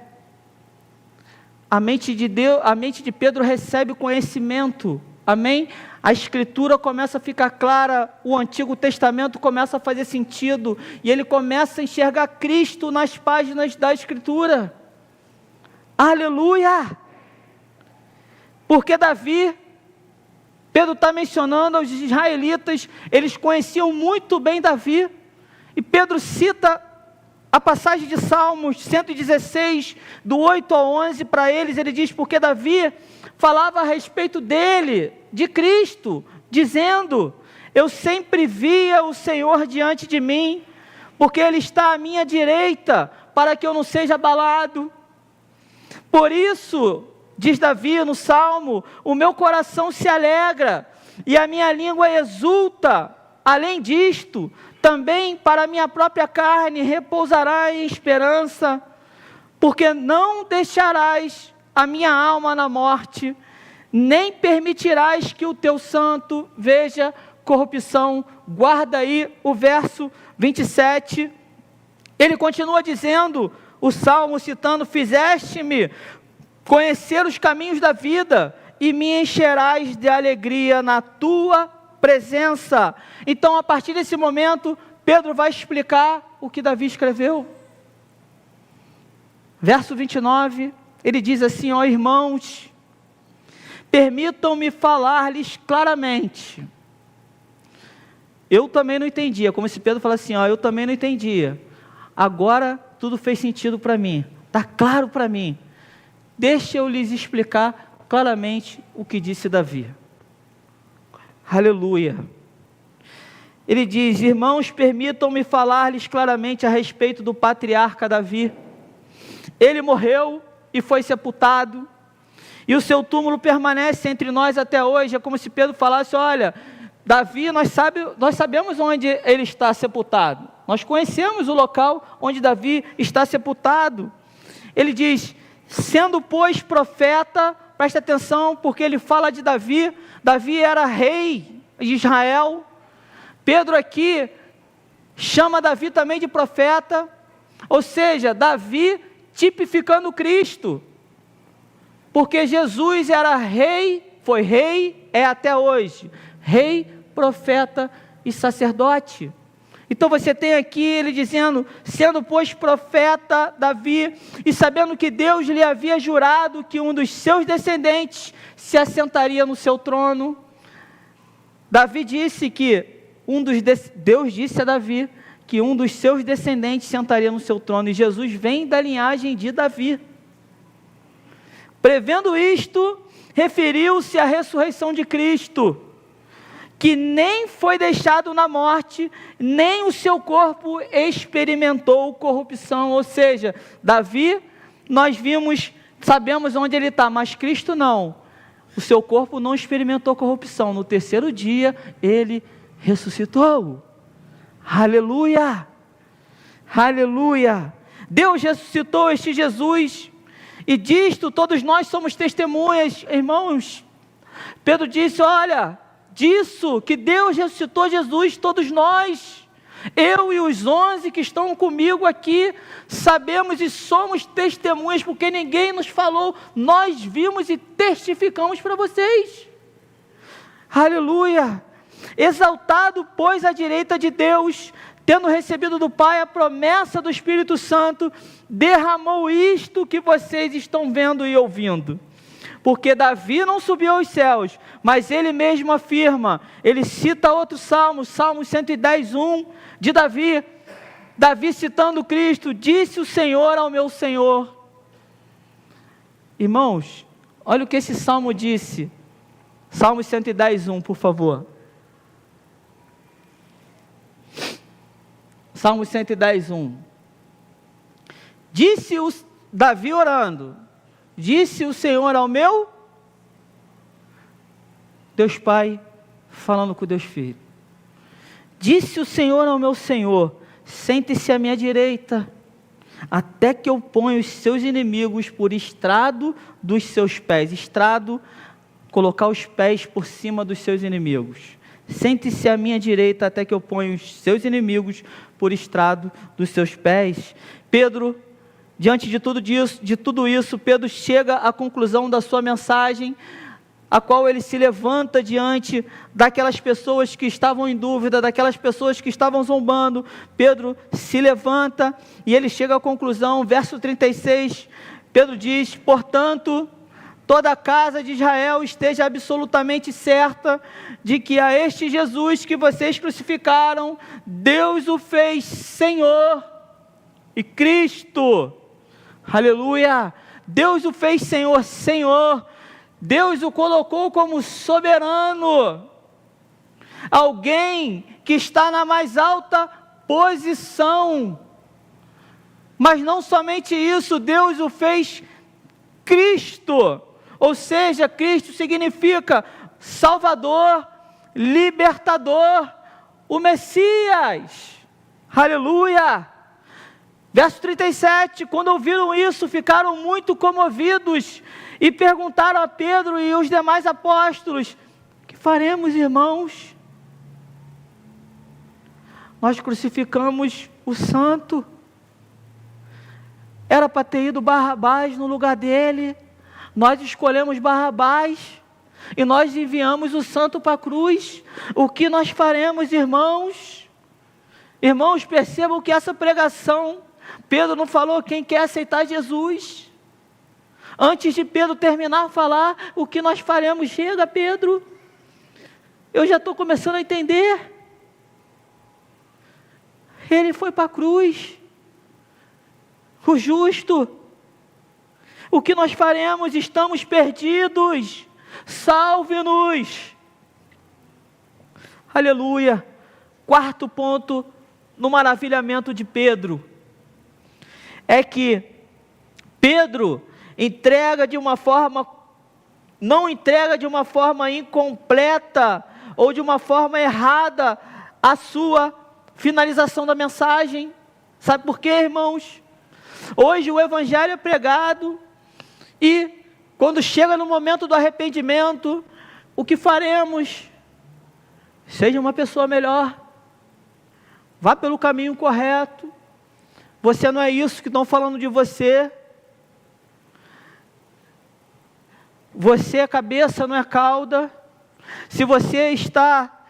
A mente de Pedro recebe conhecimento. Amém? A Escritura começa a ficar clara, o Antigo Testamento começa a fazer sentido, e ele começa a enxergar Cristo nas páginas da Escritura. Aleluia! Porque Davi, Pedro está mencionando aos israelitas, eles conheciam muito bem Davi, e Pedro cita a passagem de Salmos 116, do 8 ao 11, para eles, ele diz, porque Davi falava a respeito dele, de Cristo, dizendo, eu sempre via o Senhor diante de mim, porque Ele está à minha direita, para que eu não seja abalado. Por isso, diz Davi no Salmo, o meu coração se alegra, e a minha língua exulta. Além disto, também para a minha própria carne repousará em esperança, porque não deixarás a minha alma na morte, nem permitirás que o teu santo veja corrupção. Guarda aí o verso 27, ele continua dizendo, o Salmo citando, fizeste-me conhecer os caminhos da vida, e me encherás de alegria na tua presença. Então, a partir desse momento, Pedro vai explicar o que Davi escreveu. Verso 29, ele diz assim: ó irmãos, permitam-me falar-lhes claramente. Eu também não entendia, como se Pedro falasse assim, ó, eu também não entendia. Agora tudo fez sentido para mim, está claro para mim. Deixa eu lhes explicar claramente o que disse Davi. Aleluia. Ele diz: irmãos, permitam-me falar-lhes claramente a respeito do patriarca Davi. Ele morreu e foi sepultado, e o seu túmulo permanece entre nós até hoje. É como se Pedro falasse: olha, Davi, nós sabemos onde ele está sepultado, nós conhecemos o local onde Davi está sepultado. Ele diz: sendo pois profeta, presta atenção, porque ele fala de Davi. Davi era rei de Israel. Pedro aqui chama Davi também de profeta, ou seja, Davi tipificando Cristo, porque Jesus era rei, foi rei, é até hoje, rei, profeta e sacerdote. Então você tem aqui ele dizendo: sendo pois profeta Davi, e sabendo que Deus lhe havia jurado que um dos seus descendentes se assentaria no seu trono. Davi disse que Deus disse a Davi que um dos seus descendentes sentaria no seu trono, e Jesus vem da linhagem de Davi. Prevendo isto, referiu-se à ressurreição de Cristo, que nem foi deixado na morte, nem o seu corpo experimentou corrupção. Ou seja, Davi, nós sabemos onde ele está, mas Cristo não. O seu corpo não experimentou corrupção. No terceiro dia, ele ressuscitou. Aleluia! Aleluia! Deus ressuscitou este Jesus, e disto todos nós somos testemunhas, irmãos. Pedro disse: olha, disso que Deus ressuscitou Jesus, todos nós, eu e os 11 que estão comigo aqui, sabemos e somos testemunhas, porque ninguém nos falou, nós vimos e testificamos para vocês. Aleluia! Exaltado, pois, à direita de Deus, tendo recebido do Pai a promessa do Espírito Santo, derramou isto que vocês estão vendo e ouvindo. Porque Davi não subiu aos céus, mas ele mesmo afirma, ele cita outro salmo, Salmo 110:1 de Davi, Davi citando Cristo: disse o Senhor ao meu Senhor. Irmãos, olha o que esse salmo disse, Salmo 110:1, por favor. Salmo 110:1. Disse Davi orando, disse o Senhor ao meu Deus Pai, falando com Deus Filho. Disse o Senhor ao meu Senhor: sente-se à minha direita, até que eu ponha os seus inimigos por estrado dos seus pés. Estrado, colocar os pés por cima dos seus inimigos. Sente-se à minha direita, até que eu ponha os seus inimigos por estrado dos seus pés. Pedro, diante de tudo isso, Pedro chega à conclusão da sua mensagem, a qual ele se levanta diante daquelas pessoas que estavam em dúvida, daquelas pessoas que estavam zombando. Pedro se levanta e ele chega à conclusão, verso 36, Pedro diz: portanto, toda a casa de Israel esteja absolutamente certa de que a este Jesus que vocês crucificaram, Deus o fez Senhor e Cristo. Aleluia! Deus o fez Senhor, Senhor. Deus o colocou como soberano, alguém que está na mais alta posição. Mas não somente isso, Deus o fez Cristo, ou seja, Cristo significa Salvador, Libertador, o Messias. Aleluia! Verso 37, quando ouviram isso, ficaram muito comovidos e perguntaram a Pedro e os demais apóstolos: que faremos, irmãos? Nós crucificamos o santo. Era para ter ido Barrabás no lugar dele, Nós escolhemos Barrabás e nós enviamos o santo para a cruz. O que nós faremos, irmãos? Irmãos, percebam que essa pregação, Pedro não falou quem quer aceitar Jesus. Antes de Pedro terminar de falar, o que nós faremos? Chega, Pedro. Eu já estou começando a entender. Ele foi para a cruz. O justo. O que nós faremos? Estamos perdidos. Salve-nos. Aleluia. Quarto ponto no maravilhamento de Pedro é que Pedro não entrega de uma forma incompleta ou de uma forma errada a sua finalização da mensagem. Sabe por quê, irmãos? Hoje o evangelho é pregado e quando chega no momento do arrependimento, o que faremos? Seja uma pessoa melhor, vá pelo caminho correto. Você não é isso que estão falando de você. Você é cabeça, não é cauda. Se você está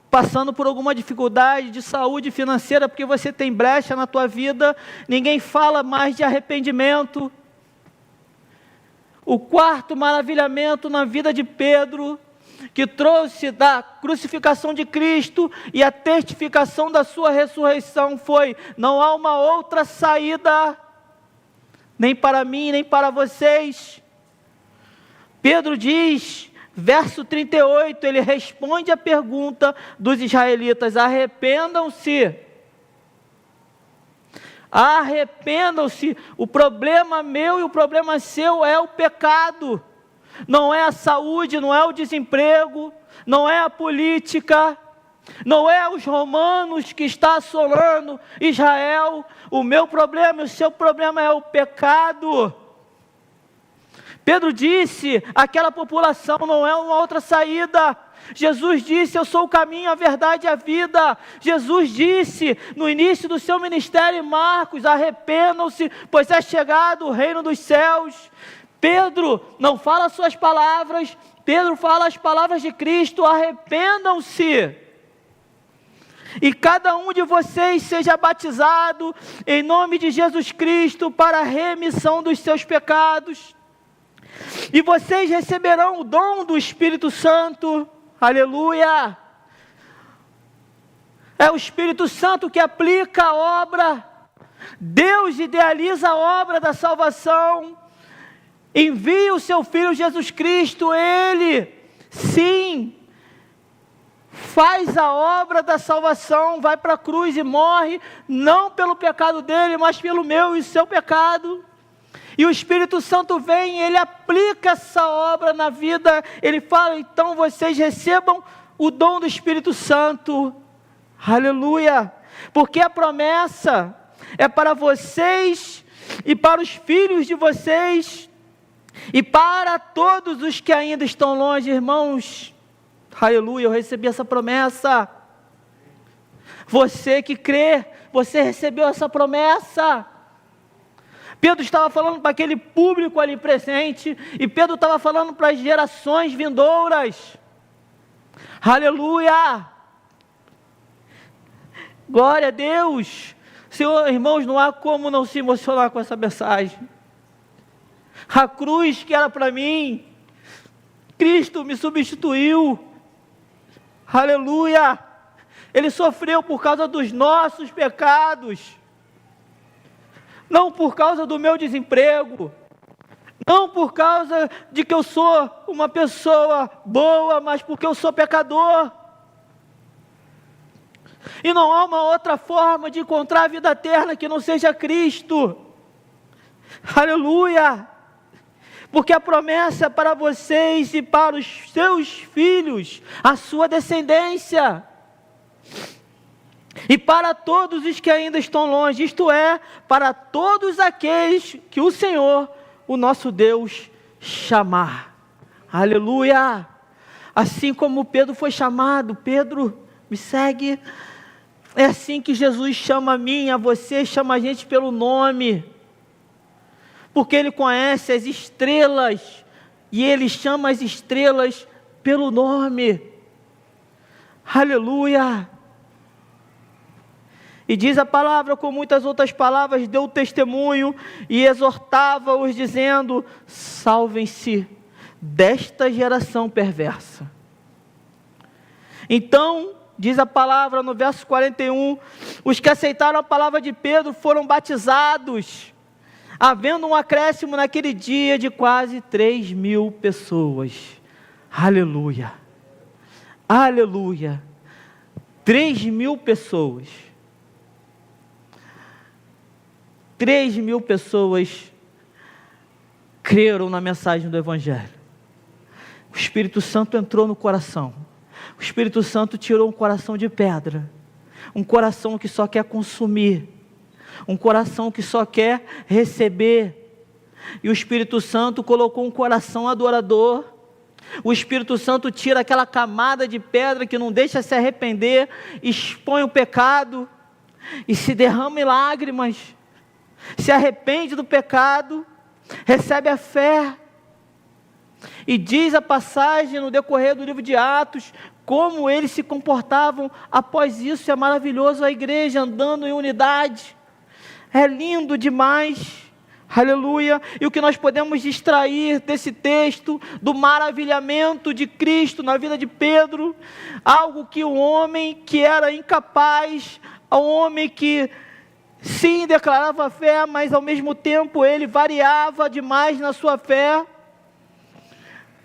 passando por alguma dificuldade de saúde financeira, porque você tem brecha na tua vida, ninguém fala mais de arrependimento. O quarto maravilhamento na vida de Pedro, que trouxe da crucificação de Cristo e a testificação da sua ressurreição, foi: não há uma outra saída, nem para mim, nem para vocês. Pedro diz, verso 38, ele responde a pergunta dos israelitas: arrependam-se. Arrependam-se. O problema meu e o problema seu é o pecado. Não é a saúde, não é o desemprego, não é a política, não é os romanos que está assolando Israel. O meu problema e o seu problema é o pecado. Pedro disse, aquela população não é uma outra saída. Jesus disse, eu sou o caminho, a verdade e a vida. Jesus disse, no início do seu ministério em Marcos, arrependam-se, pois é chegado o reino dos céus. Pedro não fala as suas palavras, Pedro fala as palavras de Cristo: arrependam-se. E cada um de vocês seja batizado em nome de Jesus Cristo para a remissão dos seus pecados. E vocês receberão o dom do Espírito Santo. Aleluia. É o Espírito Santo que aplica a obra. Deus idealiza a obra da salvação. Envia o seu Filho Jesus Cristo. Ele, sim, faz a obra da salvação, vai para a cruz e morre, não pelo pecado dele, mas pelo meu e o seu pecado. E o Espírito Santo vem, ele aplica essa obra na vida. Ele fala, então vocês recebam o dom do Espírito Santo. Aleluia. Porque a promessa é para vocês e para os filhos de vocês e para todos os que ainda estão longe, irmãos. Aleluia, eu recebi essa promessa. Você que crê, você recebeu essa promessa. Pedro estava falando para aquele público ali presente, e Pedro estava falando para as gerações vindouras. Aleluia! Glória a Deus! Senhor, irmãos, não há como não se emocionar com essa mensagem. A cruz que era para mim, Cristo me substituiu. Aleluia! Ele sofreu por causa dos nossos pecados. Não por causa do meu desemprego, não por causa de que eu sou uma pessoa boa, mas porque eu sou pecador. E não há uma outra forma de encontrar a vida eterna que não seja Cristo. Aleluia! Porque a promessa é para vocês e para os seus filhos, a sua descendência. E para todos os que ainda estão longe, isto é, para todos aqueles que o Senhor, o nosso Deus, chamar. Aleluia! Assim como Pedro foi chamado, Pedro, me segue. É assim que Jesus chama a mim, a você, chama a gente pelo nome. porque Ele conhece as estrelas, e Ele chama as estrelas pelo nome. Aleluia! E diz a palavra, com muitas outras palavras, deu testemunho e exortava-os, dizendo: salvem-se desta geração perversa. Então, diz a palavra no verso 41, os que aceitaram a palavra de Pedro foram batizados, havendo um acréscimo naquele dia de quase 3.000 pessoas. Aleluia! Aleluia! 3.000 pessoas. 3.000 pessoas creram na mensagem do Evangelho. O Espírito Santo entrou no coração. O Espírito Santo tirou um coração de pedra. Um coração que só quer consumir. Um coração que só quer receber. E o Espírito Santo colocou um coração adorador. O Espírito Santo tira aquela camada de pedra que não deixa se arrepender, expõe o pecado e se derrama em lágrimas. Se arrepende do pecado, recebe a fé, e diz a passagem no decorrer do livro de Atos, como eles se comportavam após isso. É maravilhoso, a igreja andando em unidade, é lindo demais, aleluia. E o que nós podemos extrair desse texto, do maravilhamento de Cristo na vida de Pedro, algo que o homem que era incapaz, o homem que sim, declarava fé, mas ao mesmo tempo ele variava demais na sua fé,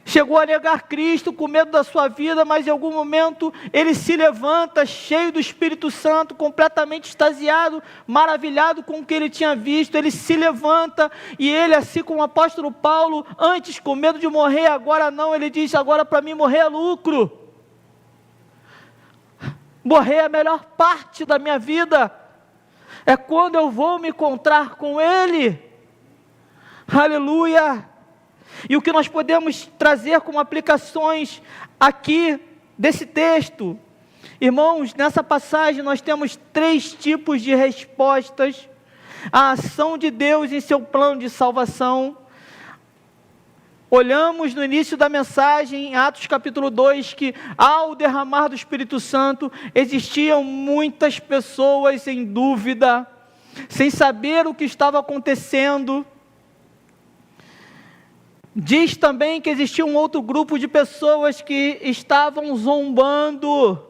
chegou a negar Cristo com medo da sua vida, mas em algum momento ele se levanta, cheio do Espírito Santo, completamente extasiado, maravilhado com o que ele tinha visto. Ele se levanta e ele, assim como o apóstolo Paulo, antes com medo de morrer, agora não, ele diz: agora para mim morrer é lucro, morrer é a melhor parte da minha vida, é quando eu vou me encontrar com Ele. Aleluia! E o que nós podemos trazer como aplicações aqui desse texto? Irmãos, nessa passagem nós temos 3 tipos de respostas à ação de Deus em seu plano de salvação. Olhamos no início da mensagem, em Atos capítulo 2, que ao derramar do Espírito Santo, existiam muitas pessoas em dúvida, sem saber o que estava acontecendo. Diz também que existia um outro grupo de pessoas que estavam zombando.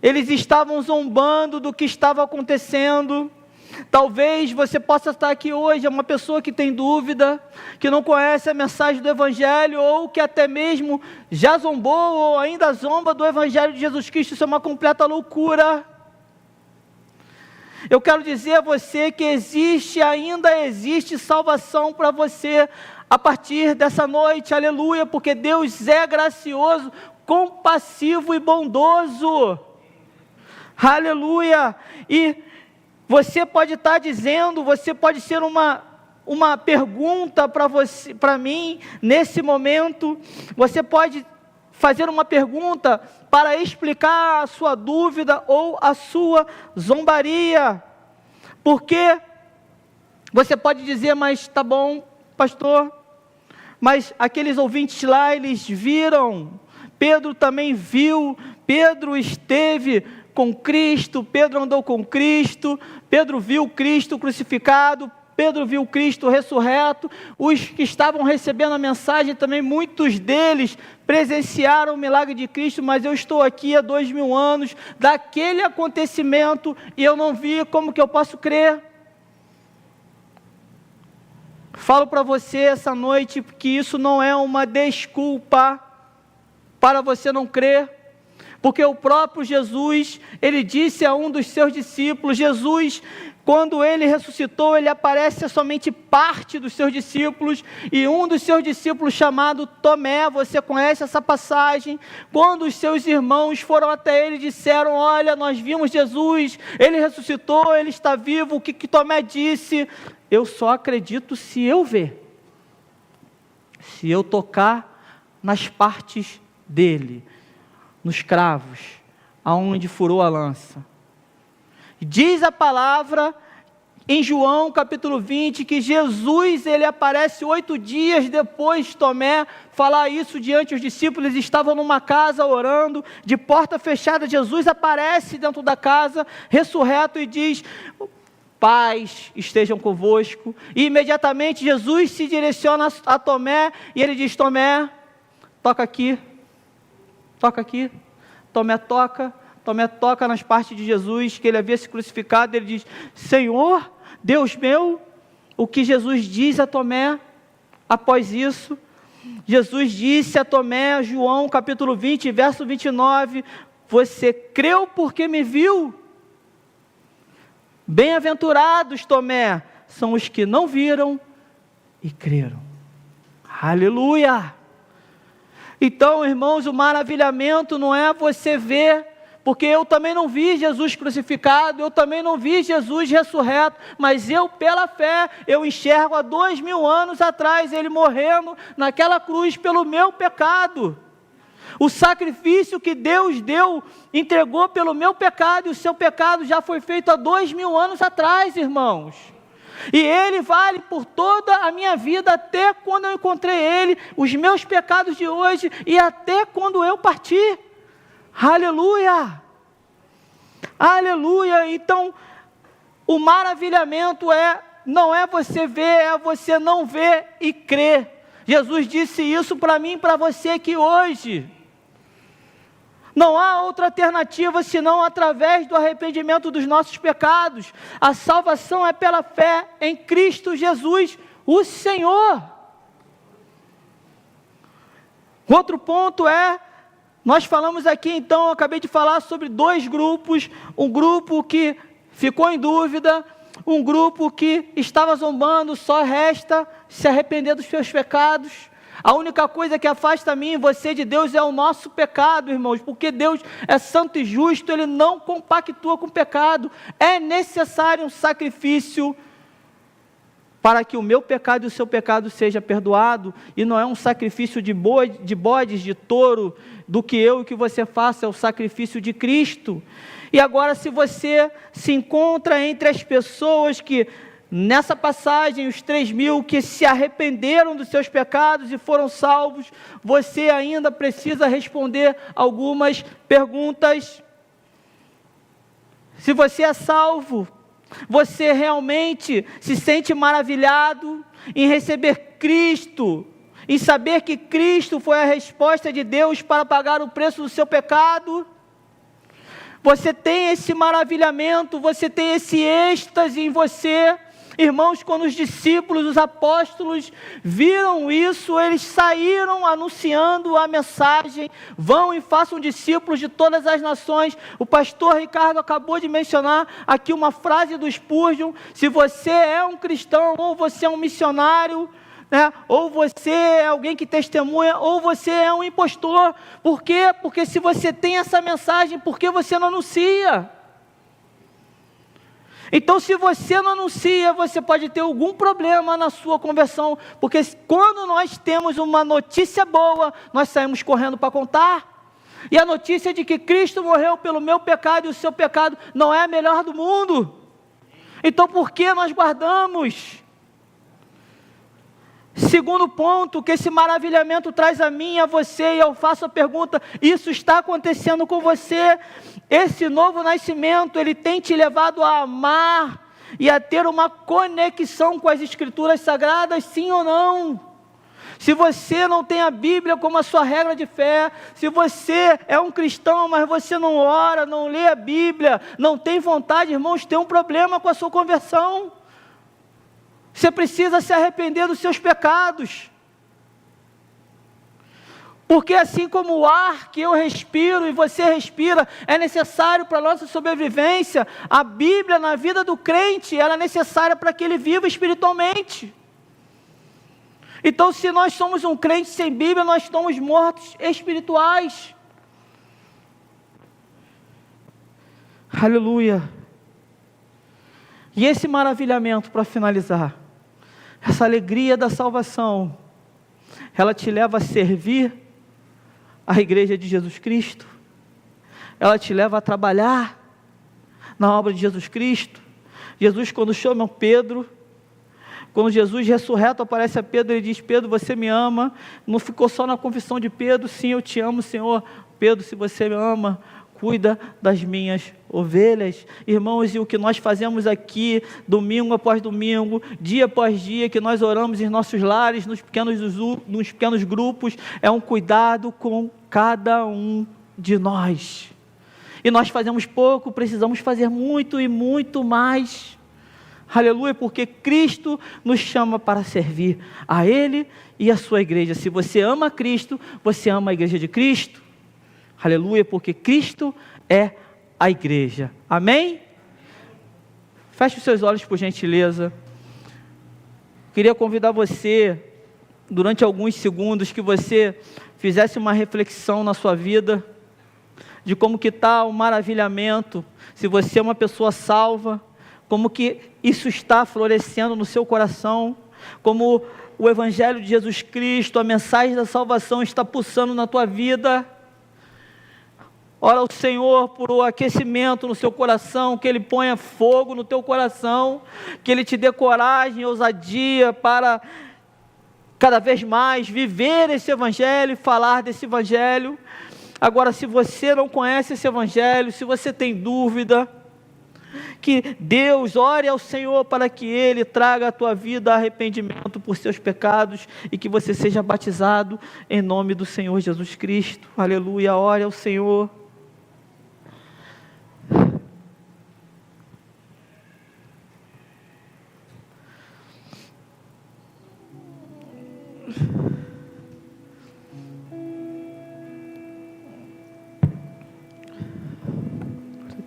Eles estavam zombando do que estava acontecendo. Talvez você possa estar aqui hoje, é uma pessoa que tem dúvida, que não conhece a mensagem do Evangelho, ou que até mesmo já zombou, ou ainda zomba do Evangelho de Jesus Cristo. Isso é uma completa loucura. Eu quero dizer a você que ainda existe salvação para você, a partir dessa noite, aleluia, porque Deus é gracioso, compassivo e bondoso, aleluia. E você pode estar dizendo, você pode ser uma pergunta para você, para mim, nesse momento. Você pode fazer uma pergunta para explicar a sua dúvida ou a sua zombaria. Porque você pode dizer: mas tá bom, pastor, mas aqueles ouvintes lá, eles viram, Pedro também viu, Pedro esteve com Cristo, Pedro andou com Cristo, Pedro viu Cristo crucificado, Pedro viu Cristo ressurreto. Os que estavam recebendo a mensagem também, muitos deles presenciaram o milagre de Cristo, mas eu estou aqui há 2000 anos daquele acontecimento e eu não vi, como que eu posso crer? Falo para você essa noite que isso não é uma desculpa para você não crer, porque o próprio Jesus, ele disse a um dos seus discípulos, Jesus, quando ele ressuscitou, ele aparece a somente parte dos seus discípulos, e um dos seus discípulos chamado Tomé, você conhece essa passagem, quando os seus irmãos foram até ele e disseram: olha, nós vimos Jesus, ele ressuscitou, ele está vivo. O que Tomé disse? Eu só acredito se eu ver, se eu tocar nas partes dele, nos cravos, aonde furou a lança. Diz a palavra em João capítulo 20, que Jesus, ele aparece 8 dias depois de Tomé falar isso diante dos discípulos. Eles estavam numa casa orando, de porta fechada. Jesus aparece dentro da casa, ressurreto, e diz: paz estejam convosco. E imediatamente Jesus se direciona a Tomé, e ele diz: Tomé, toca aqui, toca aqui. Tomé toca nas partes de Jesus, que ele havia se crucificado. Ele diz: Senhor, Deus meu. O que Jesus diz a Tomé após isso? Jesus disse a Tomé, João capítulo 20, verso 29, você creu porque me viu? Bem-aventurados, Tomé, são os que não viram e creram. Aleluia! Então, irmãos, o maravilhamento não é você ver, porque eu também não vi Jesus crucificado, eu também não vi Jesus ressurreto, mas eu, pela fé, eu enxergo há 2000 anos atrás, ele morrendo naquela cruz pelo meu pecado. O sacrifício que Deus deu, entregou pelo meu pecado, e o seu pecado já foi feito há 2000 anos atrás, irmãos. E ele vale por toda a minha vida, até quando eu encontrei ele, os meus pecados de hoje, e até quando eu partir. Aleluia! Aleluia! Então, o maravilhamento não é você ver, é você não ver e crer. Jesus disse isso para mim e para você aqui hoje. Não há outra alternativa senão através do arrependimento dos nossos pecados. A salvação é pela fé em Cristo Jesus, o Senhor. Outro ponto nós falamos aqui então, eu acabei de falar sobre 2 grupos, um grupo que ficou em dúvida, um grupo que estava zombando, só resta se arrepender dos seus pecados. A única coisa que afasta a mim e você de Deus é o nosso pecado, irmãos, porque Deus é santo e justo, Ele não compactua com o pecado. É necessário um sacrifício para que o meu pecado e o seu pecado seja perdoado, e não é um sacrifício de bodes, de touro, do que eu e que você faça, é o sacrifício de Cristo. E agora, se você se encontra entre as pessoas que, nessa passagem, os 3.000 que se arrependeram dos seus pecados e foram salvos, você ainda precisa responder algumas perguntas. Se você é salvo, você realmente se sente maravilhado em receber Cristo, em saber que Cristo foi a resposta de Deus para pagar o preço do seu pecado? Você tem esse maravilhamento, você tem esse êxtase em você? Irmãos, quando os discípulos, os apóstolos viram isso, eles saíram anunciando a mensagem: vão e façam discípulos de todas as nações. O pastor Ricardo acabou de mencionar aqui uma frase do Spurgeon: se você é um cristão, ou você é um missionário, ou você é alguém que testemunha, ou você é um impostor. Por quê? Porque se você tem essa mensagem, por que você não anuncia? Então, se você não anuncia, você pode ter algum problema na sua conversão, porque quando nós temos uma notícia boa, nós saímos correndo para contar. E a notícia de que Cristo morreu pelo meu pecado e o seu pecado não é a melhor do mundo. Então, por que nós guardamos? Segundo ponto, que esse maravilhamento traz a mim e a você, e eu faço a pergunta: isso está acontecendo com você? Esse novo nascimento, ele tem te levado a amar e a ter uma conexão com as Escrituras Sagradas, sim ou não? Se você não tem a Bíblia como a sua regra de fé, se você é um cristão, mas você não ora, não lê a Bíblia, não tem vontade, irmãos, tem um problema com a sua conversão. Você precisa se arrepender dos seus pecados. Porque assim como o ar que eu respiro e você respira é necessário para a nossa sobrevivência, a Bíblia na vida do crente, ela é necessária para que ele viva espiritualmente. Então, se nós somos um crente sem Bíblia, nós estamos mortos espirituais. Aleluia. E esse maravilhamento, para finalizar, essa alegria da salvação, ela te leva a servir a igreja de Jesus Cristo, ela te leva a trabalhar na obra de Jesus Cristo, Jesus, quando chama Pedro, quando Jesus ressurreto aparece a Pedro, ele diz: Pedro, você me ama? Não ficou só na confissão de Pedro: sim, eu te amo, Senhor. Pedro, se você me ama, cuida das minhas ovelhas. Irmãos, e o que nós fazemos aqui, domingo após domingo, dia após dia, que nós oramos em nossos lares, nos pequenos grupos, é um cuidado com cada um de nós. E nós fazemos pouco, precisamos fazer muito e muito mais. Aleluia, porque Cristo nos chama para servir a Ele e a sua igreja. Se você ama Cristo, você ama a igreja de Cristo. Aleluia, porque Cristo é a igreja. Amém? Feche os seus olhos, por gentileza. Queria convidar você, durante alguns segundos, que você fizesse uma reflexão na sua vida, de como que está o maravilhamento, se você é uma pessoa salva, como que isso está florescendo no seu coração, como o Evangelho de Jesus Cristo, a mensagem da salvação está pulsando na tua vida. Ora ao Senhor por o aquecimento no seu coração, que Ele ponha fogo no teu coração, que Ele te dê coragem e ousadia para cada vez mais viver esse Evangelho e falar desse Evangelho. Agora, se você não conhece esse Evangelho, se você tem dúvida, que Deus ore ao Senhor para que Ele traga à tua vida arrependimento por seus pecados e que você seja batizado em nome do Senhor Jesus Cristo. Aleluia, ore ao Senhor.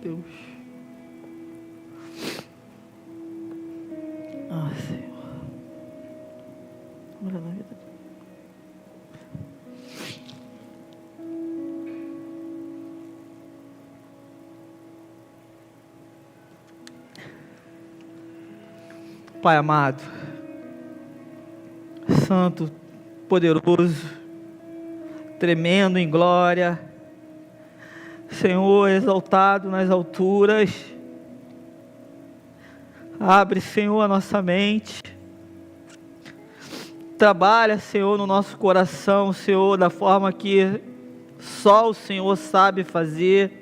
Deus. Ah, Senhor. Olha na vida. Pai amado, santo, poderoso, tremendo em glória, Senhor, exaltado nas alturas. Abre, Senhor, a nossa mente. Trabalha, Senhor, no nosso coração, Senhor, da forma que só o Senhor sabe fazer.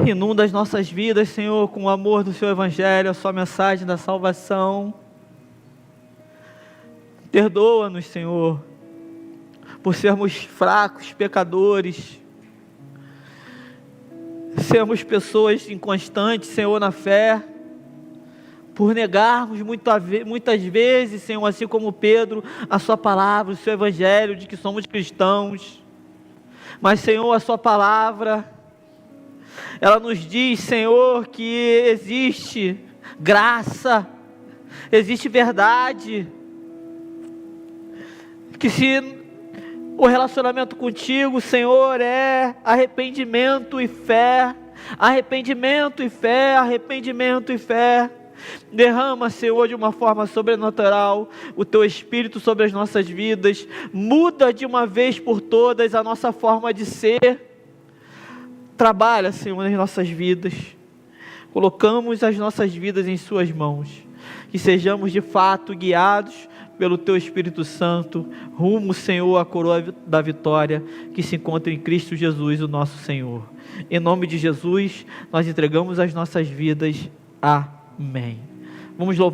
Inunda as nossas vidas, Senhor, com o amor do Seu Evangelho, a Sua mensagem da salvação. Perdoa-nos, Senhor, por sermos fracos, pecadores, sermos pessoas inconstantes, Senhor, na fé, por negarmos muitas vezes, Senhor, assim como Pedro, a Sua palavra, o Seu Evangelho, de que somos cristãos. Mas, Senhor, a Sua palavra, ela nos diz, Senhor, que existe graça, existe verdade, que se o relacionamento contigo, Senhor, é arrependimento e fé, arrependimento e fé, arrependimento e fé. Derrama, Senhor, de uma forma sobrenatural o Teu Espírito sobre as nossas vidas. Muda de uma vez por todas a nossa forma de ser. Trabalha, Senhor, nas nossas vidas. Colocamos as nossas vidas em Suas mãos. Que sejamos de fato guiados pelo Teu Espírito Santo, rumo, Senhor, à coroa da vitória que se encontra em Cristo Jesus, o nosso Senhor. Em nome de Jesus, nós entregamos as nossas vidas. Amém. Vamos louvar.